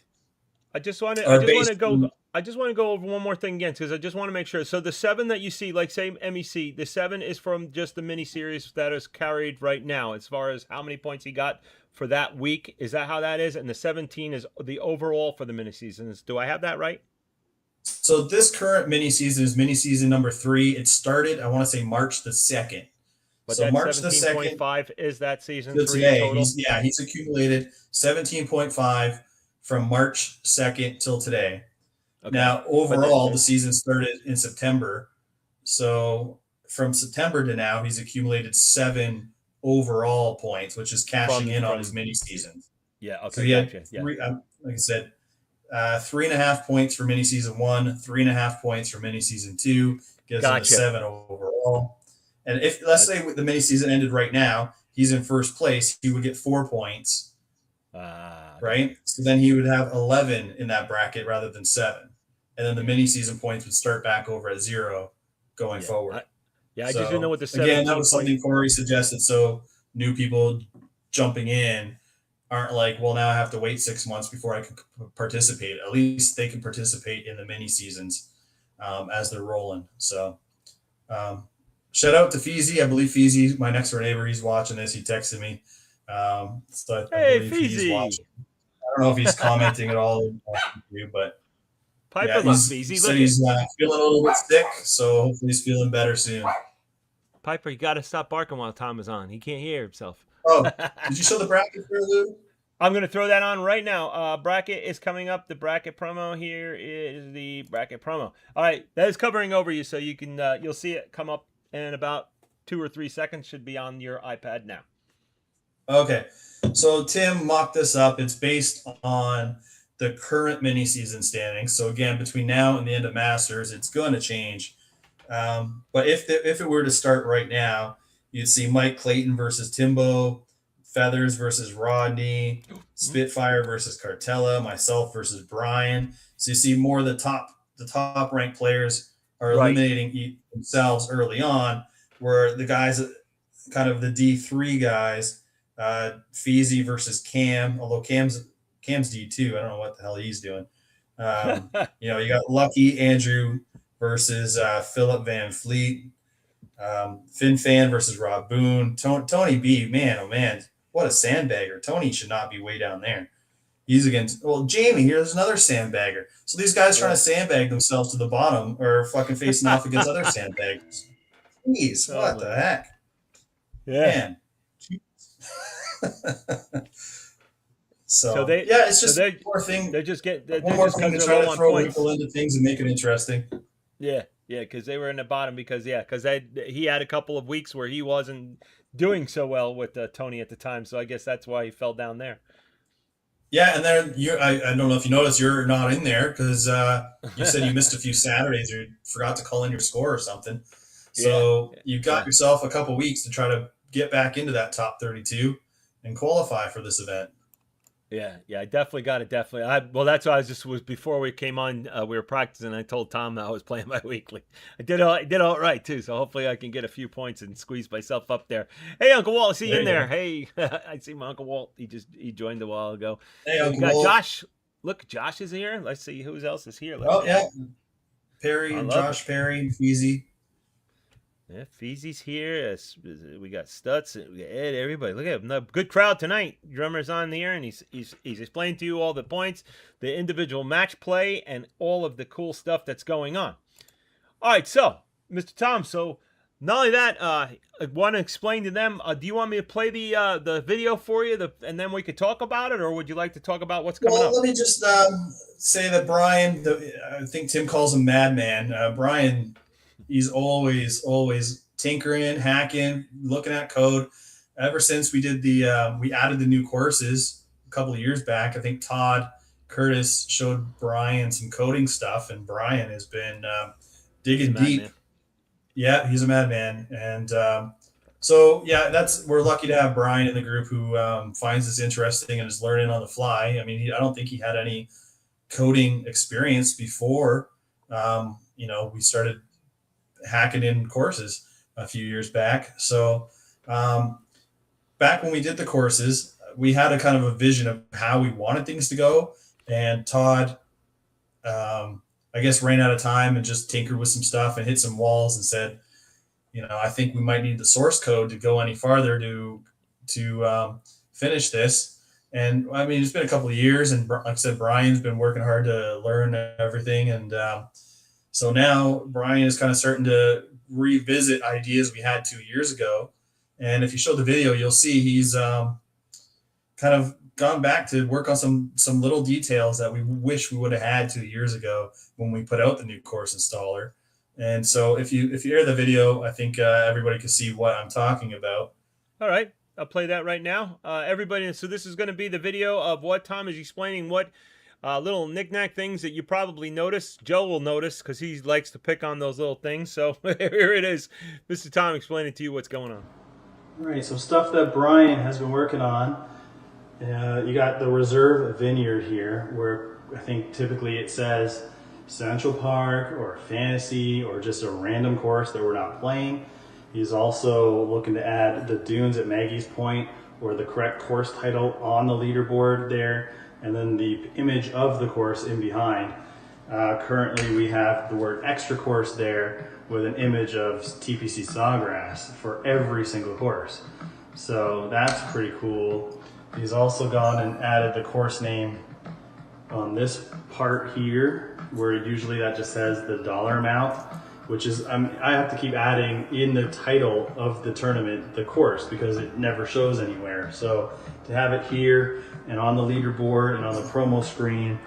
I just want are to based go. on- I just want to go over one more thing again because I just want to make sure. So the 7 that you see, like say MEC, the 7 is from just the mini series that is carried right now. As far as how many points he got for that week, is that how that is? And the 17 is the overall for the mini seasons. Do I have that right? So this current mini season is mini season number 3. It started, I want to say March the 2nd. But So that March the 2nd 17.5 is that season to 3 today. total. He's accumulated 17.5 from March 2nd till today. Okay. Now, overall, the season started in September. So from September to now, he's accumulated 7 overall points, which is cashing in on his mini seasons. Yeah. Okay. So he had Gotcha. Yeah. 3, like I said, 3.5 points for mini season 1, 3.5 points for mini season 2, gives him a Gotcha. 7 overall. And if let's say the mini season ended right now, he's in first place, he would get 4 points, right? So then he would have 11 in that bracket rather than 7, and then the mini season points would start back over at 0 going forward. I just didn't know what the 17 again, that was 17 something Corey suggested, so new people jumping in aren't like, well, now I have to wait 6 months before I can participate. At least they can participate in the mini seasons as they're rolling. So shout out to Feezy. I believe Feezy, my next door neighbor, he's watching this. He texted me. So I Hey, believe he's Feezy. watching. I don't know if he's commenting at all, but Piper yeah, loves he Feezy. said Look, he's feeling a little bit sick, so hopefully he's feeling better soon. Piper, you got to stop barking while Tom is on. He can't hear himself. Oh, did you show the bracket for Lou? I'm going to throw that on right now. Bracket is coming up. The bracket promo here is the bracket promo. All right, that is covering over you, so you can you'll see it come up in about 2 or 3 seconds. Should be on your iPad now. Okay, so Tim mocked this up. It's based on the current mini season standings. So again, between now and the end of Masters, it's going to change. But if it were to start right now, you'd see Mike Clayton versus Timbo, Feathers versus Rodney, Spitfire versus Cartella, myself versus Brian. So you see more of the top ranked players are Right. eliminating themselves early on, where the guys, kind of the D3 guys, Feezy versus Cam, although Cam's D2. I don't know what the hell he's doing. You got Lucky Andrew versus Philip Van Fleet, Fin Fan versus Rob Boone, Tony B. Man, oh man, what a sandbagger! Tony should not be way down there. He's against Jamie. Here's another sandbagger. So these guys trying to sandbag themselves to the bottom or fucking facing off against other sandbaggers. Jeez, what the heck? Yeah. Man. It's just one more thing. They just get One more thing to try to throw people into things and make it interesting. Yeah, because they were in the bottom because he had a couple of weeks where he wasn't doing so well with Tony at the time, so I guess that's why he fell down there. Yeah, and then I don't know if you noticed, you're not in there because you said you missed a few Saturdays or forgot to call in your score or something. So you got yourself a couple weeks to try to get back into that top 32 and qualify for this event. Yeah, I definitely got it. Well, that's why was before we came on. We were practicing. I told Tom that I was playing my weekly. I did all right too. So hopefully I can get a few points and squeeze myself up there. Hey, Uncle Walt, I see you in there. Hey, I see my Uncle Walt. He joined a while ago. Hey, We Uncle got Walt. Josh. Look, Josh is here. Let's see who else is here. Perry and Josh Perry, Feezy. Yeah, Feezy's here. We got Stutz, we got Ed, everybody. Look at him. Good crowd tonight. Drummer's on the air, and he's explained to you all the points, the individual match play, and all of the cool stuff that's going on. All right, so Mr. Tom, so not only that, I want to explain to them. Do you want me to play the video for you, and then we could talk about it, or would you like to talk about what's coming up? Let me just say that Brian, I think Tim calls him Madman. Brian, he's always tinkering, hacking, looking at code. Ever since we did we added the new courses a couple of years back, I think Todd Curtis showed Brian some coding stuff, and Brian has been digging deep. Yeah, he's a madman, and so yeah, we're lucky to have Brian in the group who finds this interesting and is learning on the fly. I mean, I don't think he had any coding experience before. We started hacking in courses a few years back. So back when we did the courses, we had a kind of a vision of how we wanted things to go, and Todd I guess ran out of time and just tinkered with some stuff and hit some walls and said, I think we might need the source code to go any farther to finish this. And I mean, it's been a couple of years, and like I said, Brian's been working hard to learn everything. And so now Brian is kind of starting to revisit ideas we had 2 years ago. And if you show the video, you'll see he's kind of gone back to work on some little details that we wish we would have had 2 years ago when we put out the new course installer. And so if you hear the video, I think everybody can see what I'm talking about. All right, I'll play that right now. Everybody, so this is going to be the video of what Tom is explaining, what little knick-knack things that you probably notice. Joe will notice because he likes to pick on those little things. So here it is. Mr. Tom explaining to you what's going on. All right, so stuff that Brian has been working on. You got the reserve vineyard here, where I think typically it says Central Park or Fantasy or just a random course that we're not playing. He's also looking to add the dunes at Maggie's Point, or the correct course title on the leaderboard there, and then the image of the course in behind. Currently we have the word extra course there with an image of TPC Sawgrass for every single course. So that's pretty cool. He's also gone and added the course name on this part here, where usually that just says the dollar amount, which is, I have to keep adding in the title of the tournament the course because it never shows anywhere. So to have it here and on the leaderboard and on the promo screen,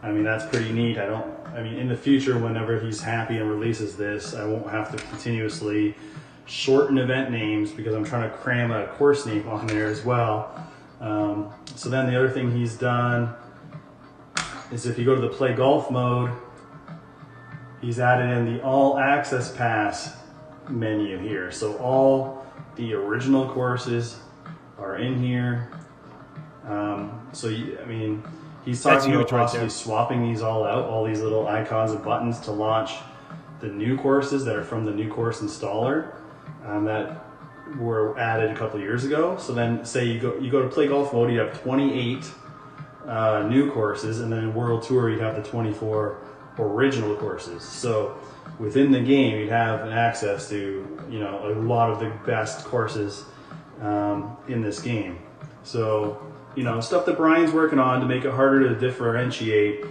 I mean, that's pretty neat. In the future, whenever he's happy and releases this, I won't have to continuously shorten event names because I'm trying to cram a course name on there as well. So then the other thing he's done is if you go to the play golf mode, he's added in the all access pass menu here. So all the original courses are in here. He's talking about possibly swapping these all out, all these little icons and buttons to launch the new courses that are from the new course installer that were added a couple of years ago. So then say you go to play golf mode, you have 28 new courses, and then in World Tour you'd have the 24 original courses. So within the game you'd have access to a lot of the best courses in this game. So stuff that Brian's working on to make it harder to differentiate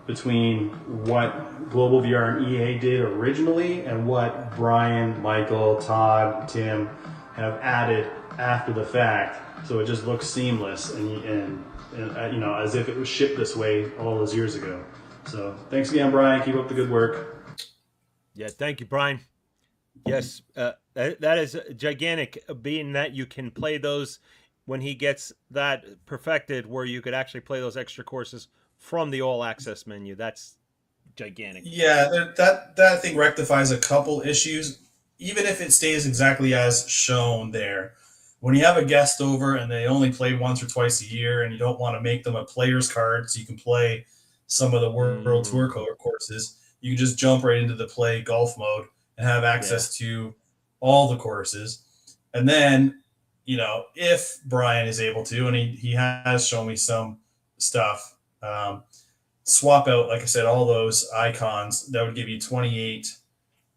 between what Global VR and EA did originally and what Brian, Michael, Todd, Tim have added after the fact, so it just looks seamless and as if it was shipped this way all those years ago. So thanks again, Brian. Keep up the good work. Yeah, thank you, Brian. Yes, that is gigantic, being that you can play those when he gets that perfected, where you could actually play those extra courses from the all access menu. That's gigantic. Yeah, that thing rectifies a couple issues, even if it stays exactly as shown there. When you have a guest over and they only play once or twice a year, and you don't want to make them a player's card so you can play some of the World Tour courses, you can just jump right into the play golf mode and have access to all the courses. And then, if Brian is able to, and he has shown me some stuff, swap out, like I said, all those icons. That would give you 28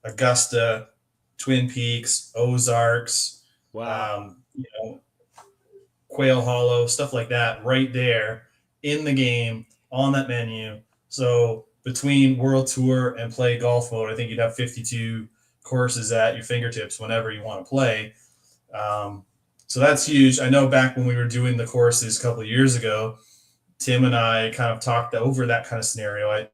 Augusta Twin Peaks, Ozarks, Wow. Quail Hollow, stuff like that, right there in the game on that menu. So between World Tour and play golf mode, I think you'd have 52 courses at your fingertips whenever you want to play. Um, so that's huge. I know back when we were doing the courses a couple of years ago, Tim and I kind of talked over that kind of scenario. I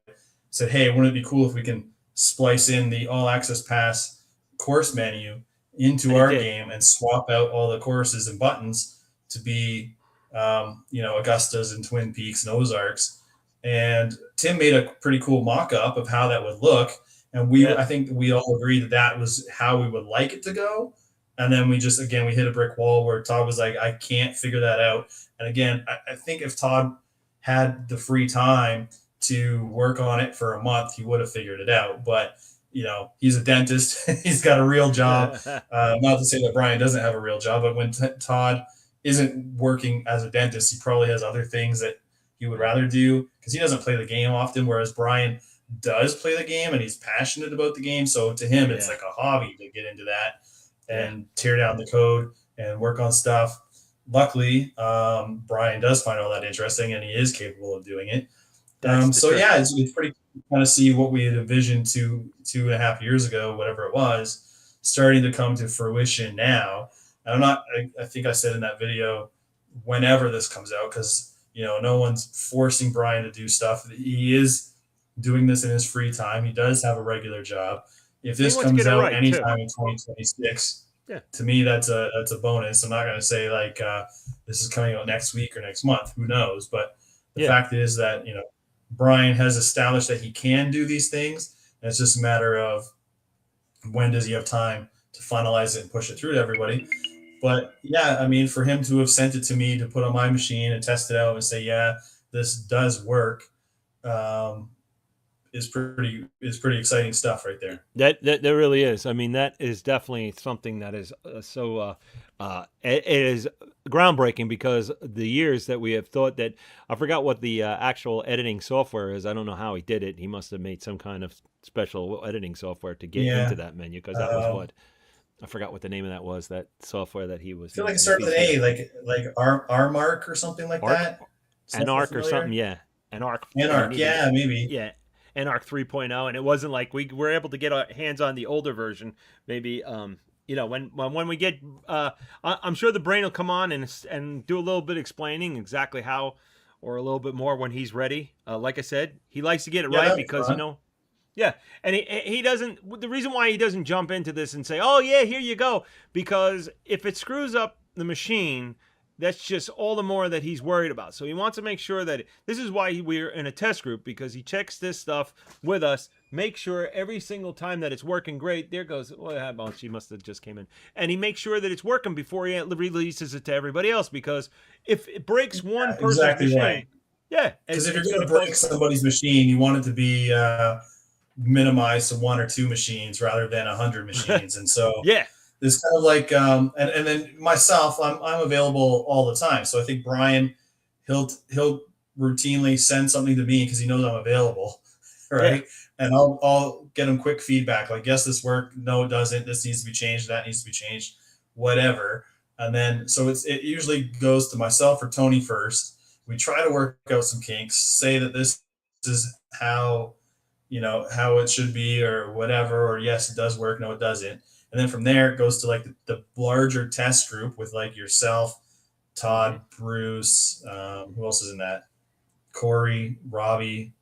said, hey, wouldn't it be cool if we can splice in the all access pass course menu into And it our did. game and swap out all the courses and buttons to be, Augustas and Twin Peaks and Ozarks. And Tim made a pretty cool mock up of how that would look. And Yeah. I think we all agreed that that was how we would like it to go. And then we hit a brick wall where Todd was like, I can't figure that out. And again, I think if Todd had the free time to work on it for a month, he would have figured it out. But he's a dentist; he's got a real job. Not to say that Brian doesn't have a real job, but when Todd isn't working as a dentist, he probably has other things that he would rather do because he doesn't play the game often. Whereas Brian does play the game and he's passionate about the game. So to him, it's Yeah. like a hobby to get into that and tear down the code and work on stuff. Luckily, Brian does find all that interesting and he is capable of doing it. That's the So trick. yeah, it's pretty cool to kind of see what we had envisioned 2.5 years ago, whatever it was, starting to come to fruition now. And I think I said in that video, whenever this comes out, because no one's forcing Brian to do stuff. He is doing this in his free time. He does have a regular job. If He this wants to comes get it out right, too. anytime in 2026, Yeah. to me that's a bonus. I'm not going to say like this is coming out next week or next month. Who knows? But the Yeah. fact is that Brian has established that he can do these things. And it's just a matter of when does he have time to finalize it and push it through to everybody. But yeah, I mean, for him to have sent it to me to put on my machine and test it out and say, yeah, this does work, is pretty exciting stuff right there. That really is. I mean, that is definitely something that is it is groundbreaking because the years that we have thought that I forgot what the actual editing software is. I don't know how he did it. He must have made some kind of special editing software to get Yeah. into that menu because that was what I forgot what the name of that was. That software that he was. I feel like it using. started with an A, like Armark or something like Arc? that. An arc or familiar? something, yeah. An arc. Anarch, yeah, maybe. Yeah. Anarch 3.0, and it wasn't like we were able to get our hands on the older version. Maybe when we get, I'm sure the brain will come on and do a little bit explaining exactly how, or a little bit more when he's ready. Like I said, he likes to get it Yeah, right that'd be because fun. yeah, and he doesn't. The reason why he doesn't jump into this and say, "Oh yeah, here you go," because if it screws up the machine, that's just all the more that he's worried about. So he wants to make sure that this is why we're in a test group because he checks this stuff with us, make sure every single time that it's working great. There goes, well, she must have just came in, and he makes sure that it's working before he releases it to everybody else. Because if it breaks one person's exactly machine, right. yeah, Because if you're it's going to gonna break cause- somebody's machine, you want it to be minimized to one or two machines rather than 100 machines. And so yeah, it's kind of like, and then myself, I'm available all the time. So I think Brian, he'll routinely send something to me because he knows I'm available, right? Yeah. And I'll get him quick feedback, like, yes, this worked. No, it doesn't. This needs to be changed. That needs to be changed. Whatever. And then so it usually goes to myself or Tony first. We try to work out some kinks. Say that this is how how it should be or whatever, or yes, it does work. No, it doesn't. And then from there, it goes to like the larger test group with like yourself, Todd, Bruce, who else is in that? Corey, Robbie,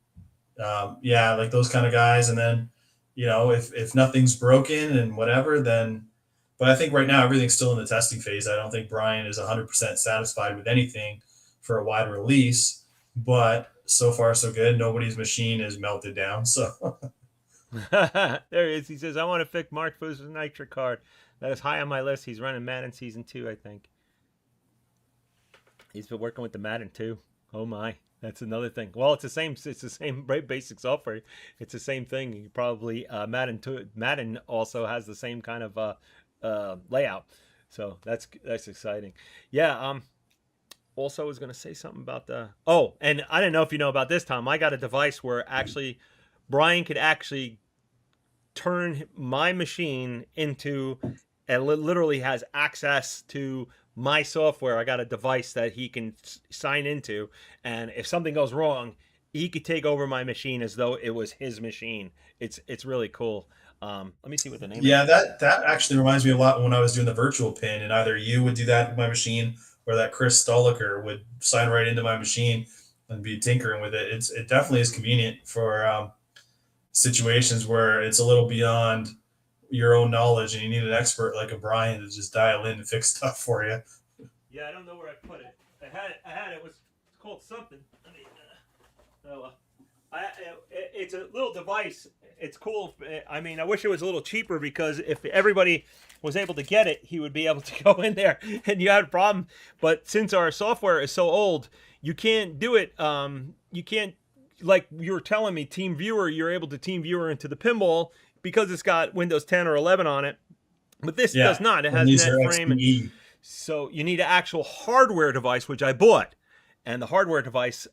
yeah, like those kind of guys. And then, if nothing's broken and whatever, then. But I think right now everything's still in the testing phase. I don't think Brian is 100% satisfied with anything for a wide release. But so far, so good. Nobody's machine is melted down. So. There he is. He says, I want to fix Mark Fuss's Nitro card. That is high on my list. He's running Madden Season 2, I think. He's been working with the Madden 2. Oh my. That's another thing. Well, it's the same basic software. It's the same thing. You probably Madden also has the same kind of layout. So that's exciting. Yeah, also was going to say something about and I didn't know if you know about this, Tom. I got a device where actually Brian could actually turn my machine into, and literally has access to my software. I got a device that he can sign into, and if something goes wrong, he could take over my machine as though it was his machine. It's really cool. Let me see what the name Yeah, is. that actually reminds me a lot when I was doing the virtual pin, and either you would do that with my machine, or that Chris Stoliker would sign right into my machine and be tinkering with it. It definitely is convenient for situations where it's a little beyond your own knowledge, and you need an expert like a Brian to just dial in and fix stuff for you. Yeah, I don't know where I put it. I had it. It was called something. Let me. It's a little device. It's cool. I mean, I wish it was a little cheaper, because if everybody was able to get it, he would be able to go in there and you had a problem. But since our software is so old, you can't do it. You can't, like you were telling me, Team Viewer, you're able to Team Viewer into the pinball because it's got Windows 10 or 11 on it. But this does not. It has net frame. And so you need an actual hardware device, which I bought. And the hardware device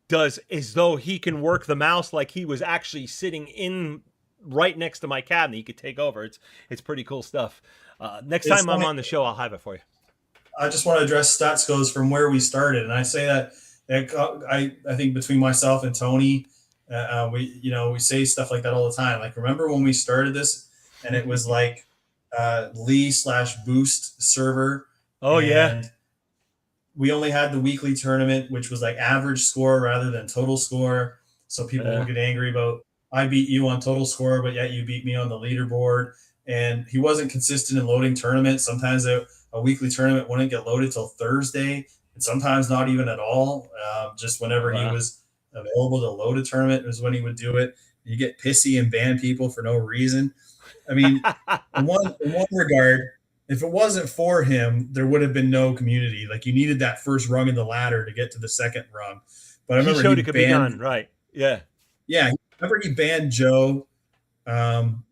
does as though he can work the mouse like he was actually sitting in right next to my cabinet. He could take over. It's pretty cool stuff. Next time I'm on the show, I'll have it for you. I just want to address stats goes from where we started, and I say that I think between myself and Tony, we say stuff like that all the time. Like, remember when we started this, and it was like Lee/Boost server. Oh yeah. We only had the weekly tournament, which was like average score rather than total score. So people would get angry about, I beat you on total score, but yet you beat me on the leaderboard. And he wasn't consistent in loading tournaments. Sometimes a weekly tournament wouldn't get loaded till Thursday, and sometimes not even at all. Just whenever he was available to load a tournament was when he would do it. You get pissy and ban people for no reason. I mean, in one regard, if it wasn't for him, there would have been no community. Like, you needed that first rung in the ladder to get to the second rung. But I remember he showed it could be done, right? Yeah. Yeah. I remember he banned Joe. And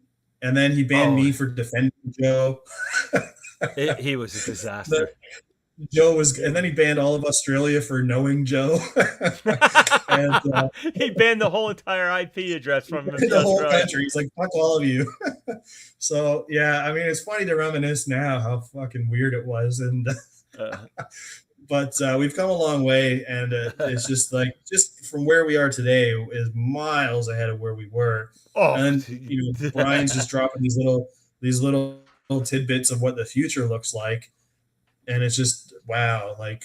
then he banned me for defending Joe. He was a disaster. And then he banned all of Australia for knowing Joe. And he banned the whole entire IP address from the whole country. He's like, fuck all of you. So yeah, I mean, it's funny to reminisce now how fucking weird it was, and but we've come a long way, and it's just like, just from where we are today is miles ahead of where we were. And Brian's just dropping these little tidbits of what the future looks like, and it's just wow. Like,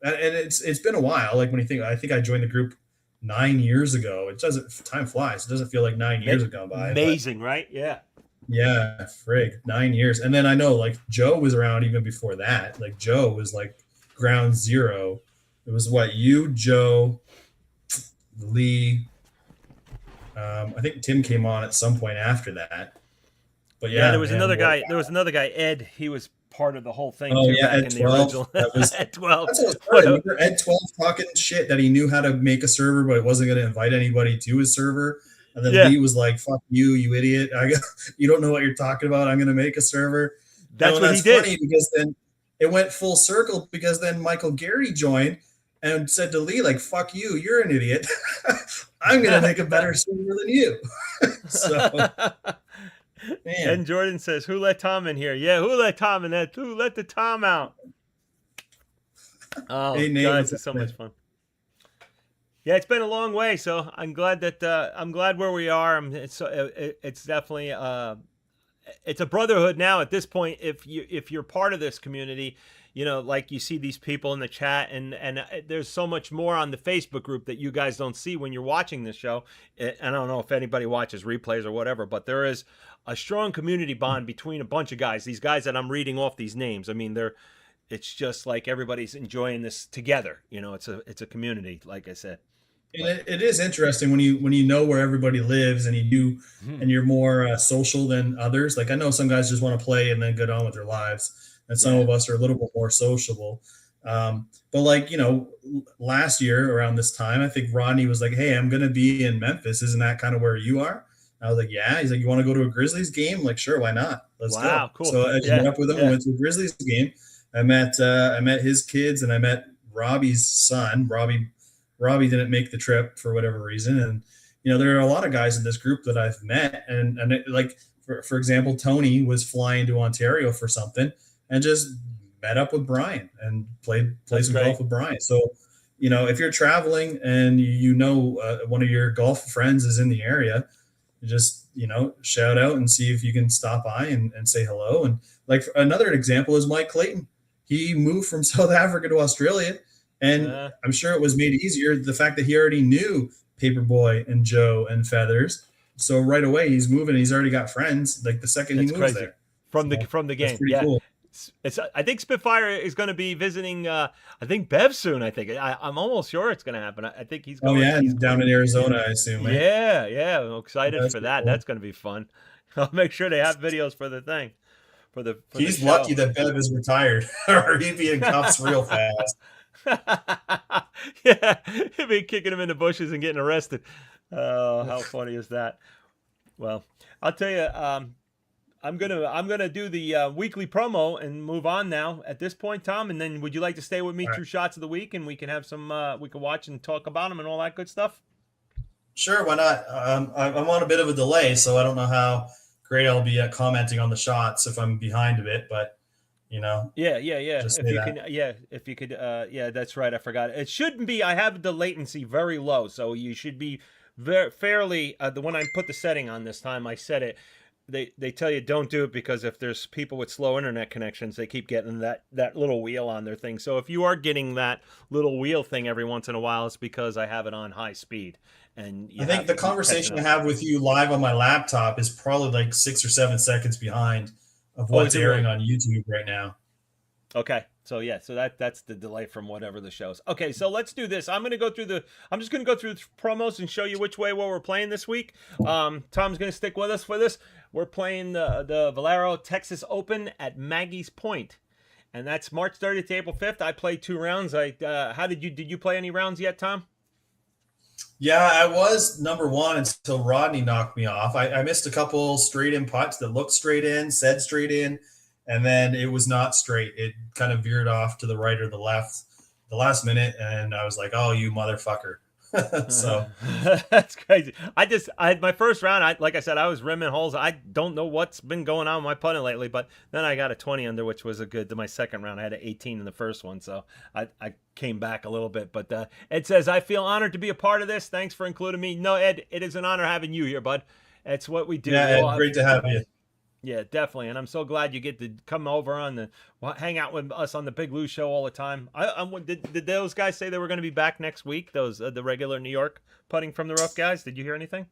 and it's been a while. Like, when you think, I think I joined the group 9 years ago. It doesn't, time flies. It doesn't feel like 9 years have gone by. Amazing, right? Yeah. Yeah, frig, 9 years. And then I know, like, Joe was around even before that. Like, Joe was like ground zero. It was what, you, Joe, Lee. I think Tim came on at some point after that. But yeah, there was another guy. There was another guy, Ed. He was part of the whole thing. Oh too, yeah, back Ed in 12. The original. That was Ed 12. That's what I remember Ed 12 talking shit that he knew how to make a server, but wasn't going to invite anybody to his server. And then Lee was like, "Fuck you, you idiot! You don't know what you're talking about. I'm going to make a server." That's what he did. Funny, because then it went full circle, because then Michael Garrity joined and said to Lee, like, "Fuck you, you're an idiot. I'm going to make a better server than you." So. Man. And Jordan says, "Who let Tom in here?" Yeah, who let Tom in? That? Who let the Tom out? Oh, God, this is so much fun. Yeah, it's been a long way, so I'm glad where we are. It's definitely it's a brotherhood now at this point. If you're part of this community, like, you see these people in the chat, and there's so much more on the Facebook group that you guys don't see when you're watching this show. I don't know if anybody watches replays or whatever, but there is a strong community bond between a bunch of guys. These guys that I'm reading off these names, I mean, it's just like everybody's enjoying this together. It's a community, like I said. And it is interesting when you know where everybody lives, and and you're more social than others. Like, I know some guys just want to play and then get on with their lives, and some of us are a little bit more sociable. But like, last year around this time, I think Rodney was like, "Hey, I'm going to be in Memphis. Isn't that kind of where you are?" I was like, "Yeah." He's like, "You want to go to a Grizzlies game?" I'm like, "Sure, why not? Let's go." Cool. So I met up with him. Went to a Grizzlies game. I met his kids, and I met Robbie's son. Robbie didn't make the trip for whatever reason, and there are a lot of guys in this group that I've met, and like for example, Tony was flying to Ontario for something and just met up with Brian and played some golf with Brian. So, if you're traveling and one of your golf friends is in the area, just shout out and see if you can stop by and say hello. And like another example is Mike Clayton. He moved from South Africa to Australia, and I'm sure it was made easier the fact that he already knew Paperboy and Joe and Feathers. So right away he's moving. He's already got friends. Like the second he moves there from the game. Yeah. Cool. I think Spitfire is going to be visiting. I think Bev soon. I think I'm almost sure it's going to happen. I think he's going. Oh yeah, he's down in Arizona, I assume. Right? Yeah. I'm excited for that. Cool. That's going to be fun. I'll make sure they have videos for the thing. He's lucky that Bev is retired, or he'd be in cuffs real fast. Yeah, he'd be kicking him in the bushes and getting arrested. Oh, how funny is that? Well, I'll tell you, I'm gonna do the weekly promo and move on now at this point, Tom. And then, would you like to stay with me through shots of the week, and we can have some we can watch and talk about them and all that good stuff? Sure, why not? I'm on a bit of a delay, so I don't know how great I'll be at commenting on the shots if I'm behind a bit, but. Yeah. If you could, that's right. I forgot. It shouldn't be. I have the latency very low, so you should be fairly. When I put the setting on this time, I set it. They tell you don't do it because if there's people with slow internet connections, they keep getting that little wheel on their thing. So if you are getting that little wheel thing every once in a while, it's because I have it on high speed. And I think the conversation I have with you live on my laptop is probably like 6 or 7 seconds behind of what's airing on YouTube right now. Okay. So that's the delay from whatever the show's. Okay, so let's do this. I'm just going to go through the promos and show you which way what we're playing this week. Tom's going to stick with us for this. We're playing the Valero Texas Open at Maggie's Point. And that's March 30th to April 5th. I played 2 rounds. Did you play any rounds yet, Tom? Yeah, I was number 1 until Rodney knocked me off. I missed a couple straight in putts that looked straight in, said straight in, and then it was not straight. It kind of veered off to the right or the left the last minute, and I was like, oh, you motherfucker. So that's crazy. I had my first round. Like I said, I was rimming holes. I don't know what's been going on with my putting lately, but then I got a 20 under, which was my second round. I had an 18 in the first one, so I came back a little bit. But Ed says, I feel honored to be a part of this. Thanks for including me. No, Ed, it is an honor having you here, bud. It's what we do. Yeah, Ed, great to have you. Yeah, definitely, and I'm so glad you get to come over hang out with us on the Big Lou Show all the time. Did those guys say they were going to be back next week? Those the regular New York putting from the rough guys. Did you hear anything?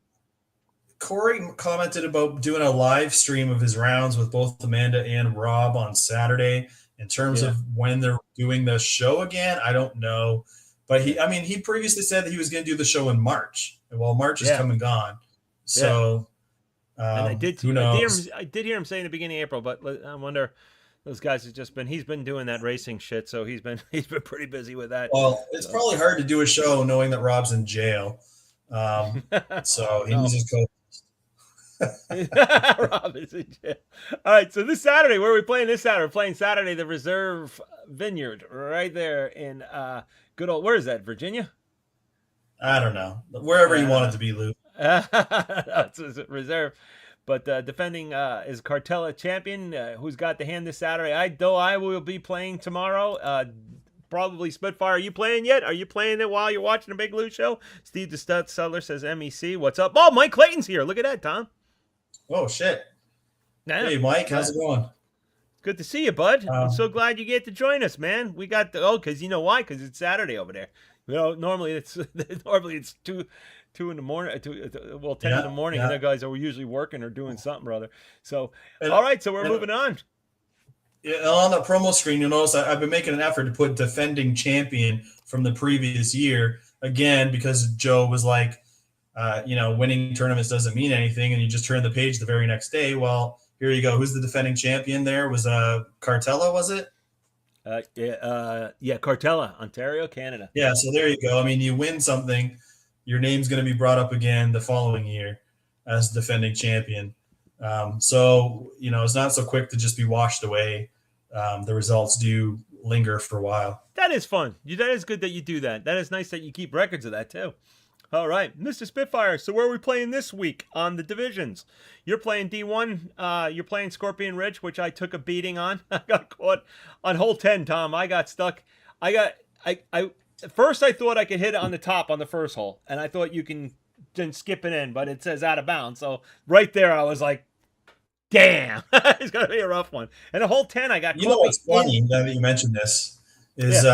Corey commented about doing a live stream of his rounds with both Amanda and Rob on Saturday. In terms of when they're doing the show again, I don't know, but he previously said that he was going to do the show in March. Well, March is come and gone, so. And I did hear him say in the beginning of April, but I wonder, those guys have he's been doing that racing shit, so he's been pretty busy with that. Well, it's probably hard to do a show knowing that Rob's in jail. So he needs his coach. Rob is in jail. All right, so this Saturday, where are we playing this Saturday? We're playing Saturday, the Reserve Vineyard, right there in good old, where is that, Virginia? I don't know. Wherever you want it to be, Lou. That's Reserve. But defending is Cartella champion. Who's got the hand this Saturday? I will be playing tomorrow. Probably Spitfire. Are you playing yet? Are you playing it while you're watching the Big Lou Show? Steve the Stud Sutler says MEC. What's up? Oh, Mike Clayton's here. Look at that, Tom. Oh, shit. Hey, Mike. How's it going? Good to see you, bud. I'm so glad you get to join us, man. We got because you know why? Because it's Saturday over there. Normally it's 2 in the morning, 10 in the morning, and the guys are usually working or doing something or other. So, all right, so we're moving on. Yeah, on the promo screen, you'll notice I've been making an effort to put defending champion from the previous year again because Joe was like, winning tournaments doesn't mean anything, and you just turn the page the very next day. Well, here you go. Who's the defending champion? There was Cartella, was it? Cartella, Ontario, Canada. Yeah, so there you go. I mean, you win something, your name's going to be brought up again the following year as defending champion. So it's not so quick to just be washed away. The results do linger for a while. That is fun. That is good that you do that. That is nice that you keep records of that too. All right, Mr. Spitfire. So where are we playing this week on the divisions? You're playing D1. You're playing Scorpion Ridge, which I took a beating on. I got caught on hole 10, Tom. I got stuck. At first I thought I could hit it on the top on the first hole, and I thought you can then skip it in, but it says out of bounds. So right there, I was like, damn, it's going to be a rough one. And at hole 10, I got caught. You know what's funny, now that you mentioned this, is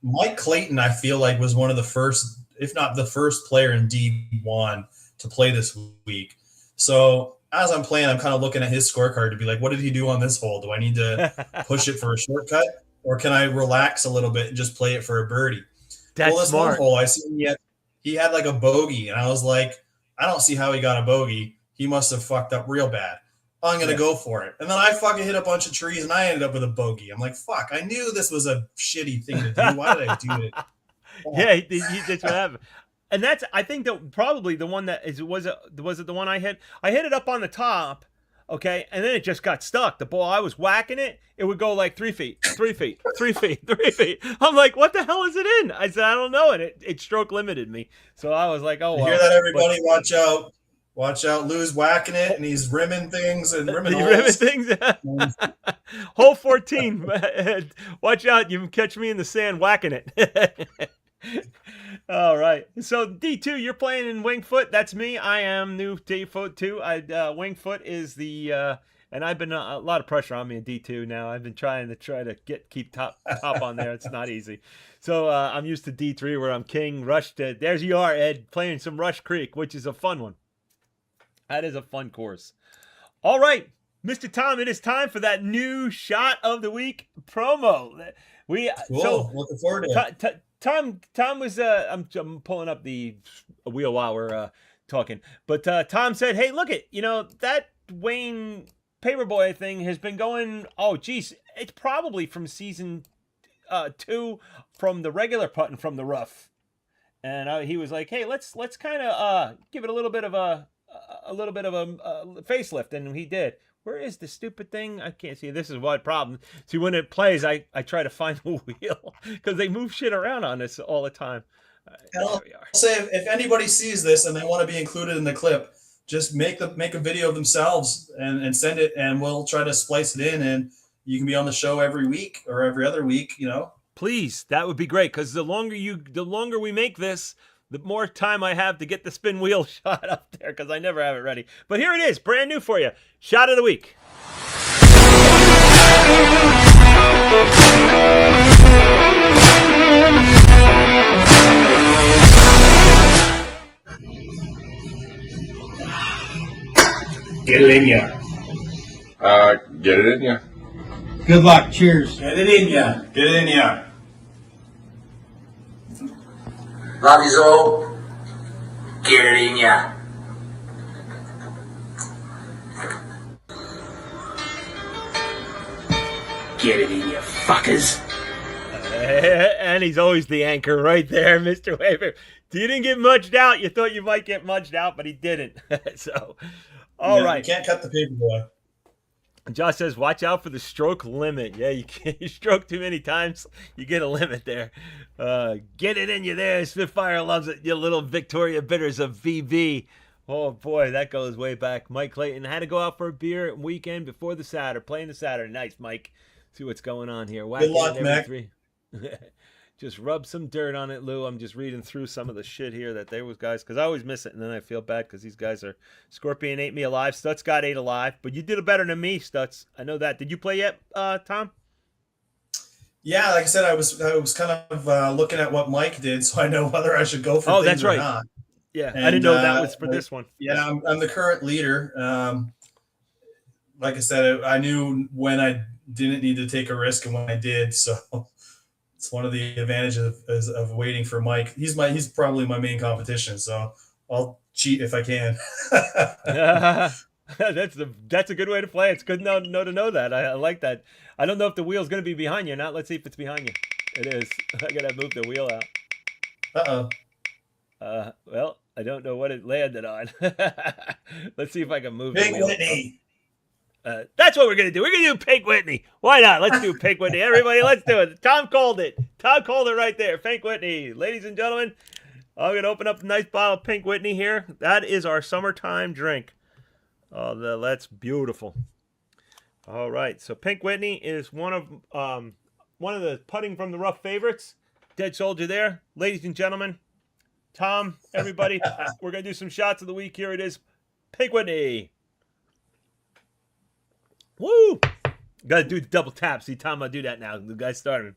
Mike Clayton, I feel like, was one of the first, if not the first player in D1 to play this week. So as I'm playing, I'm kind of looking at his scorecard to be like, what did he do on this hole? Do I need to push it for a shortcut? Or can I relax a little bit and just play it for a birdie? That's this smart. one hole, I see he had like a bogey, and I was like, I don't see how he got a bogey. He must have fucked up real bad. I'm going to go for it. And then I fucking hit a bunch of trees, and I ended up with a bogey. I'm like, fuck, I knew this was a shitty thing to do. Why did I do it? Yeah, that's what happened. And that's, I think, that probably the one that was it the one I hit? I hit it up on the top, okay, and then it just got stuck. The ball, I was whacking it, it would go like 3 feet, 3 feet, 3 feet, 3 feet. I'm like, what the hell is it in? I said, I don't know, and it stroke limited me. So I was like, oh, well. You hear that, everybody? Watch out. Watch out, Lou's whacking it, and he's rimming things and rimming holes. Hole 14. Watch out, you can catch me in the sand whacking it. All right. So D2, you're playing in Wing Foot. That's me. I am new D-Foot too. Wing Foot is the and I've been a lot of pressure on me in D2 now. I've been trying to keep top on there. It's not easy. So I'm used to D3 where I'm king. There's you are, Ed, playing some Rush Creek, which is a fun one. That is a fun course. All right, Mr. Tom, it is time for that new shot of the week promo. Cool. Looking forward to it. Tom was I'm pulling up the wheel while we're talking, but Tom said, "Hey, look it, that Wayne Paperboy thing has been going. Oh, geez, it's probably from season 2 from the regular putting from the rough." And he was like, "Hey, let's kind of give it a little bit of a facelift," and he did. Where is the stupid thing? I can't see. This is what problem. See, when it plays, I try to find the wheel because they move shit around on this all the time. There we are. I'll say if anybody sees this and they want to be included in the clip, just make a video of themselves and send it, and we'll try to splice it in, and you can be on the show every week or every other week. Please, that would be great because the longer we make this, the more time I have to get the spin wheel shot up there because I never have it ready. But here it is, brand new for you. Shot of the week. Get it in ya. Get it in ya. Good luck. Cheers. Get it in ya. Get it in ya. Love you all. Get it in ya. Get it in ya, fuckers. And he's always the anchor right there, Mr. Waver. You didn't get mudged out. You thought you might get mudged out, but he didn't. So, all right. You can't cut the paper boy. Josh says, watch out for the stroke limit. Yeah, you stroke too many times, you get a limit there. Get it in you there. Spitfire loves it. You little Victoria Bitters of VB. Oh, boy, that goes way back. Mike Clayton had to go out for a beer weekend before the Saturday, playing the Saturday. Nice, Mike. See what's going on here. Good luck, Mac. Just rub some dirt on it, Lou. I'm just reading through some of the shit here that there was guys, because I always miss it, and then I feel bad because these guys are. Scorpion ate me alive. Stutz got ate alive, but you did it better than me, Stutz. I know that. Did you play yet, Tom? Yeah, like I said, I was kind of looking at what Mike did, so I know whether I should go for things that's right. or not. Yeah, And, I didn't know that was for this one. Yeah, I'm the current leader. Like I said, I knew when I didn't need to take a risk and when I did, so it's one of the advantages of waiting for Mike. He's probably my main competition, so I'll cheat if I can. That's a good way to play. It's good to know that. I like that. I don't know if the wheel's going to be behind you or not. Let's see if it's behind you. It is. I got to move the wheel out. Uh-oh. Well, I don't know what it landed on. Let's see if I can move Big the wheel. Whitney. That's what we're going to do. We're going to do Pink Whitney. Why not? Let's do Pink Whitney. Everybody, let's do it. Tom called it. Tom called it right there. Pink Whitney. Ladies and gentlemen, I'm going to open up a nice bottle of Pink Whitney here. That is our summertime drink. Oh, that's beautiful. All right, so Pink Whitney is one of the putting from the rough favorites. Dead Soldier there. Ladies and gentlemen, Tom, everybody, we're going to do some shots of the week. Here it is. Pink Whitney. Woo! Got to do the double tap. See, Tom, I'll do that now. The guy started.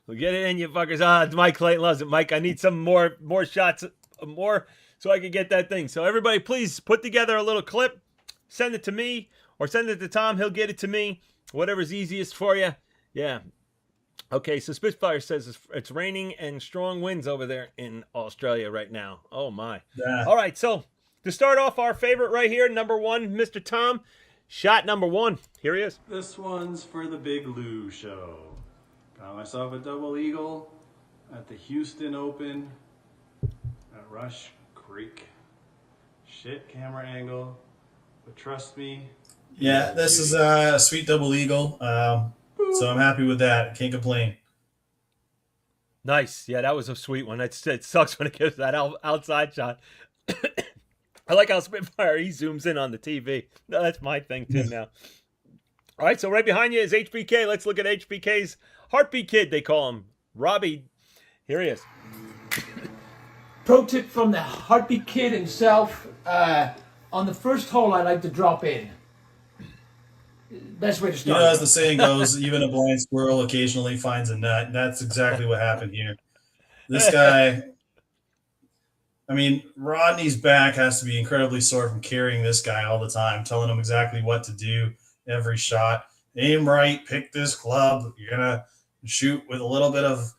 We'll get it in, you fuckers. Mike Clayton loves it. Mike, I need some more shots, more, so I can get that thing. So everybody, please put together a little clip. Send it to me or send it to Tom. He'll get it to me. Whatever's easiest for you. Yeah. Okay, so Spitfire says it's raining and strong winds over there in Australia right now. Oh, my. Yeah. All right, so to start off, our favorite right here, number one, Mr. Tom. Shot number one. Here he is. This one's for the Big Lou Show. Got myself a double eagle at the Houston Open at Rush Creek. Shit camera angle, but trust me. Yeah, this is a sweet double eagle. So I'm happy with that. Can't complain. Nice. Yeah, that was a sweet one. It sucks when it gives that outside shot. I like how Spitfire, he zooms in on the TV. No, that's my thing too now. All right, so right behind you is HBK. Let's look at HBK's Heartbeat Kid, they call him. Robbie, here he is. Pro tip from the Heartbeat Kid himself. On the first hole, I like to drop in. Best way to start. As the saying goes, even a blind squirrel occasionally finds a nut. And that's exactly what happened here. This guy, I mean, Rodney's back has to be incredibly sore from carrying this guy all the time, telling him exactly what to do every shot. Aim right, pick this club. You're going to shoot with a little bit of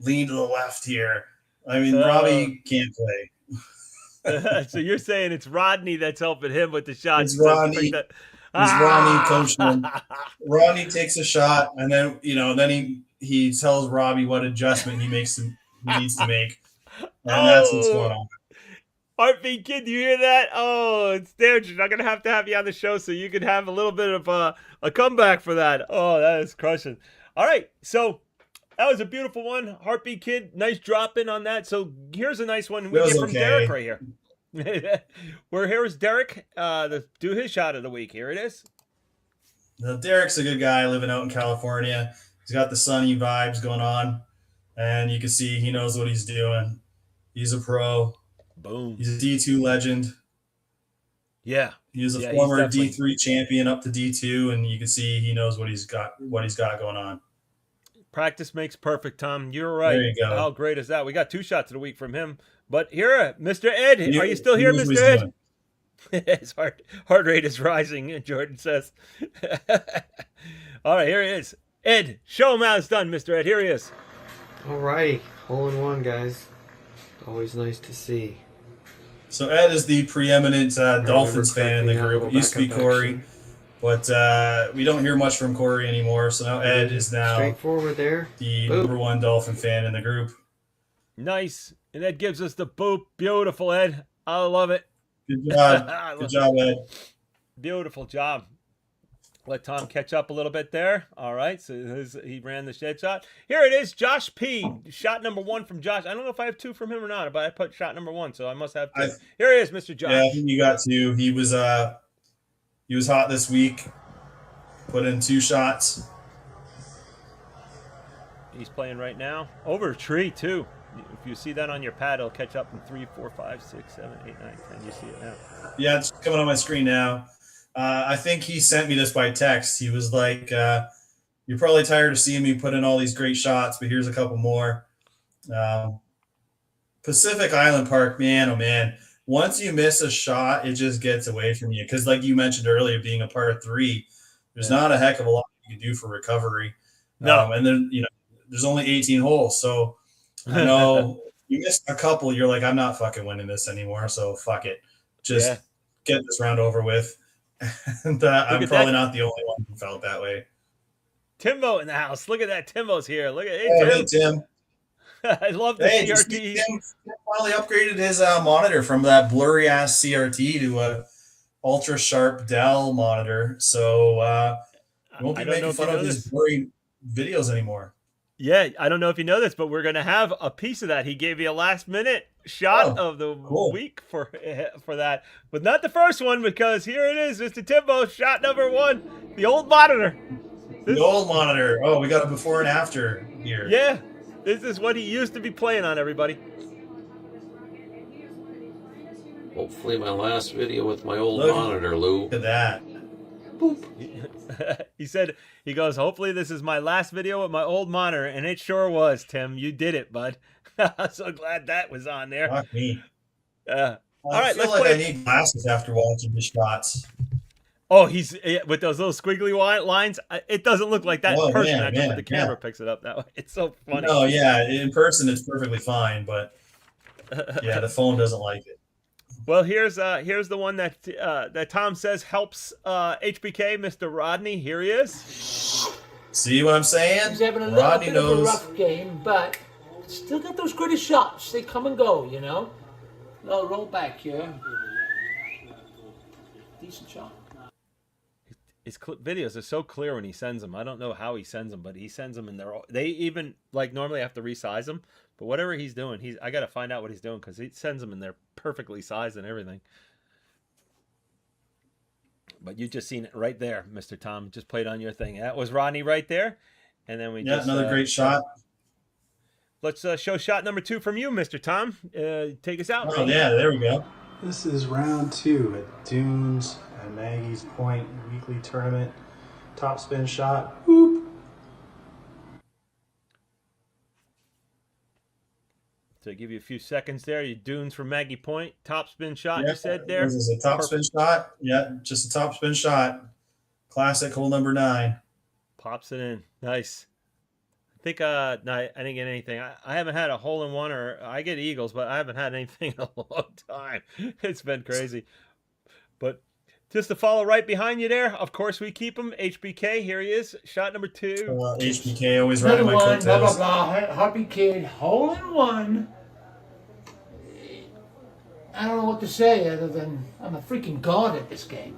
lean to the left here. I mean, Robbie can't play. So you're saying it's Rodney that's helping him with the shots. It's Rodney. Ronnie coaching him. Ronnie takes a shot, and then he tells Robbie what adjustment he needs to make, and that's what's going on. Heartbeat Kid, do you hear that? Oh, it's damaged. I'm gonna have to have you on the show so you can have a little bit of a comeback for that. Oh, that is crushing. All right, so that was a beautiful one, Heartbeat Kid. Nice drop in on that. So here's a nice one we get from Derek right here. Here is Derek to do his shot of the week. Here it is. Now, Derek's a good guy living out in California. He's got the sunny vibes going on, and you can see he knows what he's doing. He's a pro. Boom. He's a D2 legend. Yeah. He was a former D3 champion up to D2, and you can see he knows what he's got going on. Practice makes perfect, Tom. You're right. There you go. How great is that? We got 2 shots of the week from him. But here, Mr. Ed, are you still here, Mr. Ed? His heart rate is rising, Jordan says. All right, here he is. Ed, show him how it's done, Mr. Ed. Here he is. All righty. Hole in one, guys. Always nice to see. So Ed is the preeminent Dolphins fan in the group. It used to be Corey, but we don't hear much from Corey anymore. So now Ed is now straightforward there. The number one Dolphin fan in the group. Nice. And Ed gives us the boop. Beautiful, Ed. I love it. Good job. Good job, Ed. Beautiful job. Let Tom catch up a little bit there. All right. So he ran the shed shot. Here it is. Josh P. Shot number 1 from Josh. I don't know if I have 2 from him or not, but I put shot number 1, so I must have 2. Here he is, Mr. Josh. Yeah, I think you got 2. He was hot this week. Put in 2 shots. He's playing right now. Over a tree, too. If you see that on your pad, it'll catch up in 3, 4, 5, 6, 7, 8, 9, 10. You see it now. Yeah, it's coming on my screen now. I think he sent me this by text. He was like, you're probably tired of seeing me put in all these great shots, but here's a couple more. Pacific Island Park, man, oh man. Once you miss a shot, it just gets away from you. Because like you mentioned earlier, being a par 3, there's not a heck of a lot you can do for recovery. No. And then, there's only 18 holes. So, you missed a couple, you're like, I'm not fucking winning this anymore. So fuck it. Just get this round over with. And I'm probably not the only one who felt that way. Timbo in the house. Look at that. Timbo's here. Look at hey, Tim. I love the CRT. Tim finally upgraded his monitor from that blurry ass CRT to a ultra sharp Dell monitor. So you won't be making fun of his blurry videos anymore. Yeah, I don't know if you know this, but we're gonna have a piece of that. He gave you a last-minute shot of the week for that, but not the first one, because here it is, Mr. Timbo, shot number 1, the old monitor. The old monitor. Oh, we got a before and after here. Yeah, this is what he used to be playing on, everybody. Hopefully my last video with my old monitor, Lou. Look at that. Boop. He goes, hopefully this is my last video with my old monitor, and it sure was, Tim. You did it, bud. I'm so glad that was on there. Fuck me. All I right, feel let's like play. I need glasses after watching the shots. Oh, he's with those little squiggly lines. It doesn't look like that in person, actually, but the camera picks it up that way. It's so funny. No, yeah, in person it's perfectly fine, but yeah, the phone doesn't like it. Well, here's the one that that Tom says helps HBK, Mr. Rodney. Here he is. See what I'm saying? He's having a little Rodney bit of a knows. rough game, but still got those gritty shots. They come and go, you know. No, roll back here. Decent shot. His videos are so clear when he sends them. I don't know how he sends them, but he sends them, and they even like normally have to resize them. But whatever he's doing, I got to find out what he's doing, because he sends them and they're perfectly sized and everything. But you just seen it right there, Mr. Tom. Just played on your thing. That was Rodney right there, and then we another great shot. Let's show shot number 2 from you, Mr. Tom. Take us out. Oh yeah, there we go. This is round 2 at Dunes at Maggie's Point weekly tournament. Top spin shot. Whoop. So give you a few seconds there. You Dunes from Maggie Point. Top spin shot, you said there. This is a top spin shot. Yeah, just a top spin shot. Classic hole number 9. Pops it in. Nice. I think no, I didn't get anything. I haven't had a hole in one, or I get eagles, but I haven't had anything in a long time. It's been crazy. But just to follow right behind you there, of course we keep him. HBK, here he is. Shot number 2. HBK always riding my one, blah, blah, coattails. blah. Happy kid, hole in one. I don't know what to say other than I'm a freaking god at this game.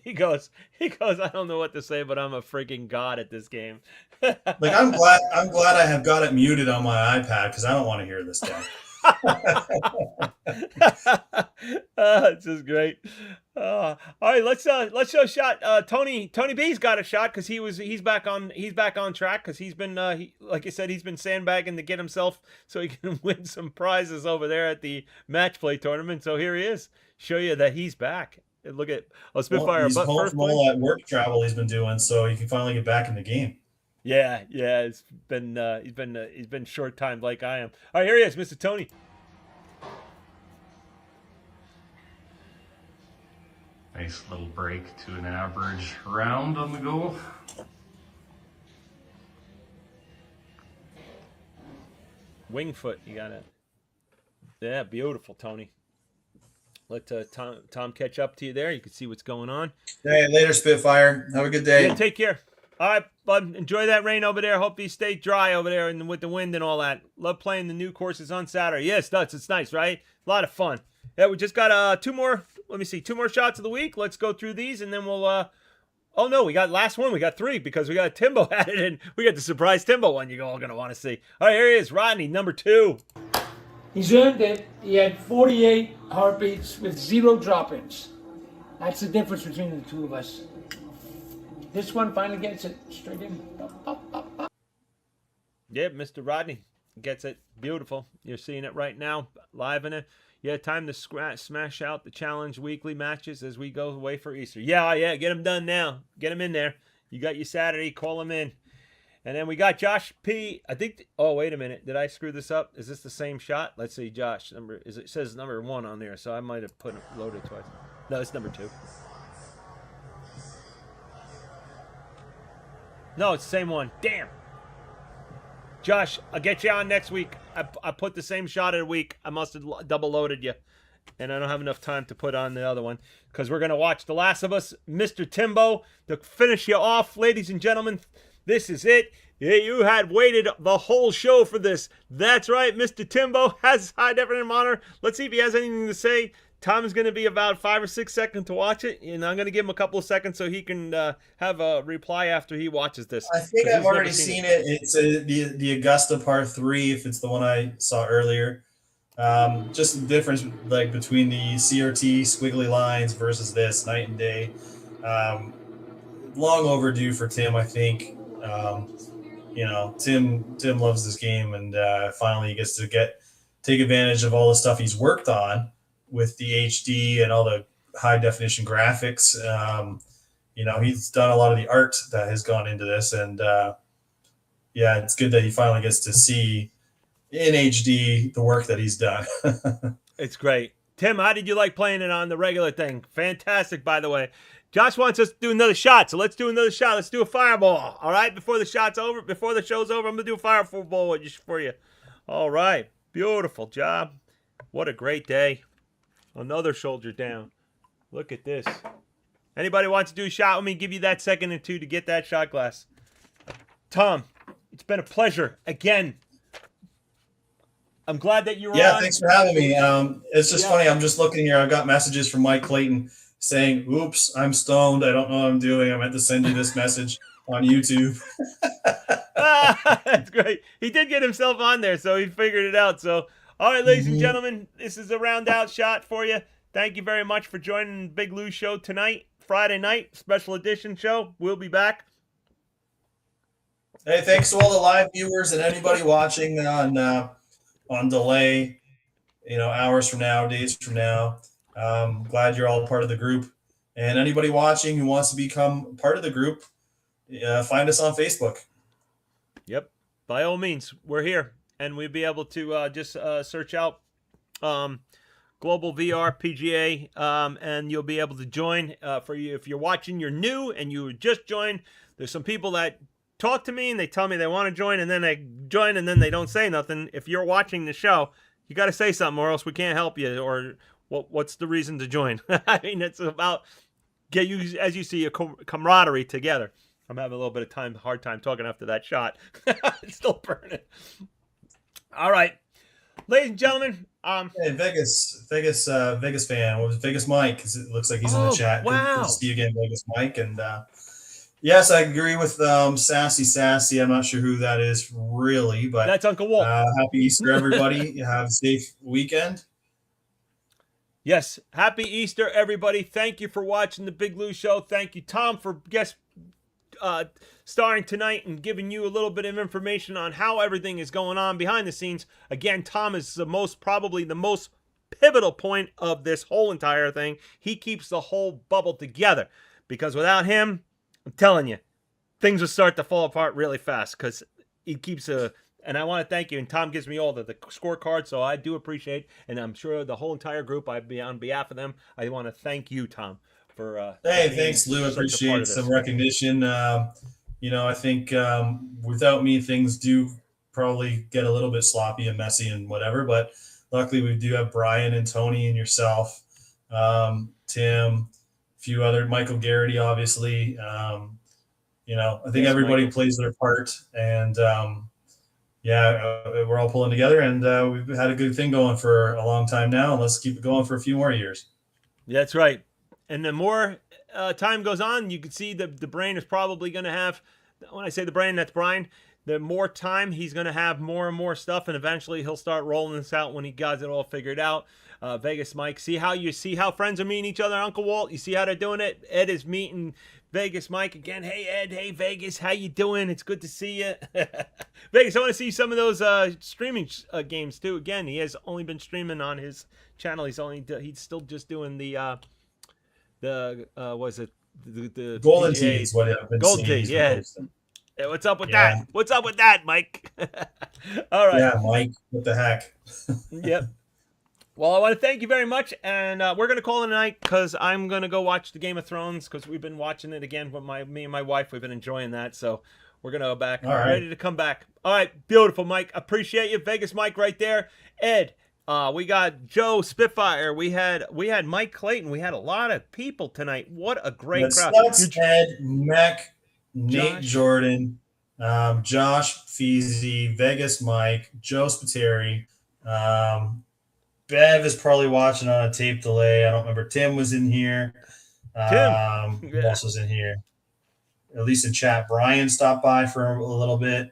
He goes, I don't know what to say, but I'm a freaking god at this game. Like I'm glad I have got it muted on my iPad, because I don't want to hear this guy. It's just great. All right, let's show a shot. Tony B's got a shot, because he's back on track, because he's been like I said, he's been sandbagging to get himself so he can win some prizes over there at the match play tournament. So here he is, show you that he's back. And look at Spitfire. He's home from all that work travel he's been doing, so he can finally get back in the game. Yeah, it's been he's been short timed like I am. All right, here he is, Mr. Tony. Nice little break to an average round on the go. Wingfoot, you got it. Yeah, beautiful, Tony. Let Tom catch up to you there. You can see what's going on. Hey, later, Spitfire. Have a good day. Yeah, take care. All right, bud. Enjoy that rain over there. Hope you stay dry over there and with the wind and all that. Love playing the new courses on Saturday. Yes, nuts. It's nice, right? A lot of fun. Yeah, we just got 2 more. Let me see, 2 more shots of the week. Let's go through these, and then we'll. Oh no, we got last one. We got 3 because we got Timbo added in. We got the surprise Timbo one. You're all gonna want to see. All right, here he is, Rodney, number 2. He's earned it. He had 48 heartbeats with 0 drop-ins. That's the difference between the two of us. This one finally gets it straight in. Yeah, Mr. Rodney gets it. Beautiful. You're seeing it right now, live in it. Yeah, time to smash out the challenge weekly matches as we go away for Easter. Yeah, get them done now. Get them in there. You got your Saturday. Call them in. And then we got Josh P. I think. Oh, wait a minute. Did I screw this up? Is this the same shot? Let's see. Josh it says number 1 on there, so I might have loaded twice. No, it's number 2. No, it's the same one. Damn. Josh, I'll get you on next week. I put the same shot in a week. I must have double loaded you. And I don't have enough time to put on the other one, because we're going to watch The Last of Us, Mr. Timbo, to finish you off, ladies and gentlemen. This is it. Yeah, you had waited the whole show for this. That's right, Mr. Timbo has high definition monitor. Let's see if he has anything to say. Tom is going to be about 5 or 6 seconds to watch it, and I'm going to give him a couple of seconds so he can have a reply after he watches this. I think I've already seen it. It's the Augusta Par 3, if it's the one I saw earlier. Just the difference like between the CRT squiggly lines versus this night and day. Long overdue for Tim, I think. Tim loves this game, and finally he gets to take advantage of all the stuff he's worked on with the HD and all the high definition graphics. He's done a lot of the art that has gone into this, and it's good that he finally gets to see in HD the work that he's done. It's great. Tim, how did you like playing it on the regular thing? Fantastic, by the way. Josh wants us to do another shot, so let's do another shot. Let's do a fireball, all right? Before the show's over, I'm going to do a fireball for you. All right. Beautiful job. What a great day. Another shoulder down. Look at this. Anybody wants to do a shot with me, give you that second or two to get that shot glass. Tom, it's been a pleasure again. I'm glad that you were on. Yeah, thanks for having me. It's just funny. I'm just looking here. I've got messages from Mike Clayton saying, oops, I'm stoned. I don't know what I'm doing. I meant to send you this message on YouTube. That's great. He did get himself on there, so he figured it out. So, all right, ladies and gentlemen, this is a round out shot for you. Thank you very much for joining the Big Lou Show tonight, Friday night, special edition show. We'll be back. Hey, thanks to all the live viewers and anybody watching on delay, hours from now, days from now. Glad you're all part of the group. And anybody watching who wants to become part of the group, find us on Facebook. Yep. By all means, we're here. And we'll be able to just search out Global VR PGA, and you'll be able to join. For you, if you're watching, you're new, and you just joined, there's some people that talk to me, and they tell me they want to join, and then they join, and then they don't say nothing. If you're watching the show, you got to say something, or else we can't help you, or what's the reason to join? I mean, it's about get you, as you see, a camaraderie together. I'm having a little bit of hard time talking after that shot. It's still burning. All right, ladies and gentlemen. Hey, Vegas fan. What was Vegas Mike? Because it looks like he's in the chat. Wow. Good to see you again, Vegas Mike. And yes, I agree with Sassy. I'm not sure who that is really, but that's Uncle Walt. Happy Easter, everybody. Have a safe weekend. Yes, happy Easter, everybody. Thank you for watching the Big Lou Show. Thank you, Tom, for starring tonight and giving you a little bit of information on how everything is going on behind the scenes. Again, Tom is probably the most pivotal point of this whole entire thing. He keeps the whole bubble together, because without him, I'm telling you, things will start to fall apart really fast, because he keeps and I want to thank you. And Tom gives me all the scorecard, so I do appreciate. And I'm sure the whole entire group, on behalf of them, I want to thank you, Tom, for. Hey, thanks, Lou. I appreciate some recognition. I think without me, things do probably get a little bit sloppy and messy and whatever. But luckily, we do have Brian and Tony and yourself, Tim, a few other, Michael Garrity, obviously. I think everybody plays their part, and we're all pulling together, and we've had a good thing going for a long time now, and let's keep it going for a few more years. That's right. And the more time goes on, you can see the brain is probably going to have, when I say the brain, that's Brian, the more time he's going to have more and more stuff, and eventually he'll start rolling this out when he got it all figured out. Vegas Mike, see how friends are meeting each other, Uncle Walt? You see how they're doing it? Ed is meeting Vegas Mike again. Hey, Ed. Hey, Vegas. How you doing? It's good to see you. Vegas, I want to see some of those streaming games, too. Again, he has only been streaming on his channel. He's still just doing the Golden Tee is what I've been Golden seeing. Tee, yeah. What's up with that? What's up with that, Mike? All right. Yeah, Mike. What the heck? Yep. Well, I want to thank you very much, and we're going to call it a night, because I'm going to go watch the Game of Thrones, because we've been watching it again with me and my wife. We've been enjoying that, so we're going to go back. All right. Ready to come back. All right, beautiful, Mike. Appreciate you. Vegas Mike right there. Ed, we got Joe Spitfire. We had Mike Clayton. We had a lot of people tonight. What a great crowd. Ed, Mac, Nate Jordan, Josh Feezy, Vegas Mike, Joe Spiteri, Bev is probably watching on a tape delay. I don't remember. Tim was in here. Who else was in here? At least in chat. Brian stopped by for a little bit.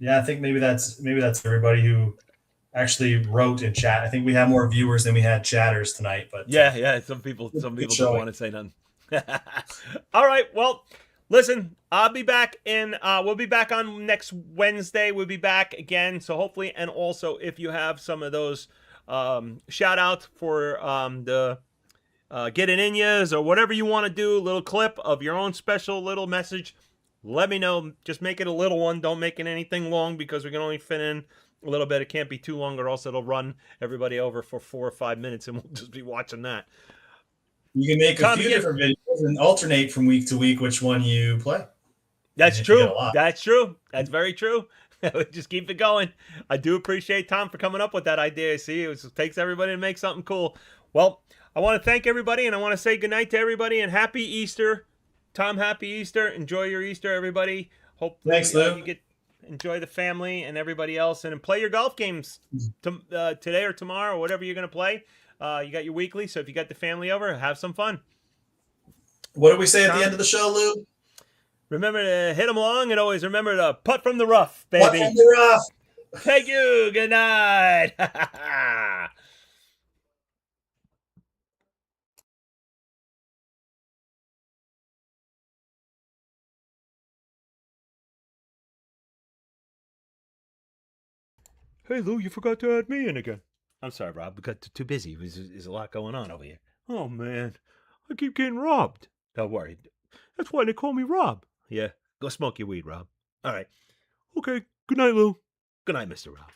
Yeah, I think maybe that's everybody who actually wrote in chat. I think we have more viewers than we had chatters tonight. But yeah. Some people don't want to say nothing. All right. Well, listen, I'll be back we'll be back on next Wednesday. We'll be back again. So hopefully, and also if you have some of those shout outs for the Get It In Yas or whatever you want to do, a little clip of your own special little message, let me know. Just make it a little one. Don't make it anything long because we can only fit in a little bit. It can't be too long or else it'll run everybody over for 4 or 5 minutes and we'll just be watching that. You can make a few different videos and alternate from week to week which one you play. That's true. That's true. That's very true. Just keep it going. I do appreciate Tom for coming up with that idea. See, it takes everybody to make something cool. Well, I want to thank everybody, and I want to say goodnight to everybody, and happy Easter. Tom, happy Easter. Enjoy your Easter, everybody. Hope Thanks, Lou. you enjoy the family and everybody else, and play your golf games today or tomorrow or whatever you're going to play. You got your weekly, so if you got the family over, have some fun. What do we say at the end of the show, Lou? Remember to hit them long, and always remember to putt from the rough, baby. Putt from the rough. Thank you. Good night. Hey, Lou, you forgot to add me in again. I'm sorry, Rob. We got too busy. There's a lot going on over here. Oh, man. I keep getting robbed. Don't worry. That's why they call me Rob. Yeah. Go smoke your weed, Rob. All right. Okay. Good night, Lou. Good night, Mr. Rob.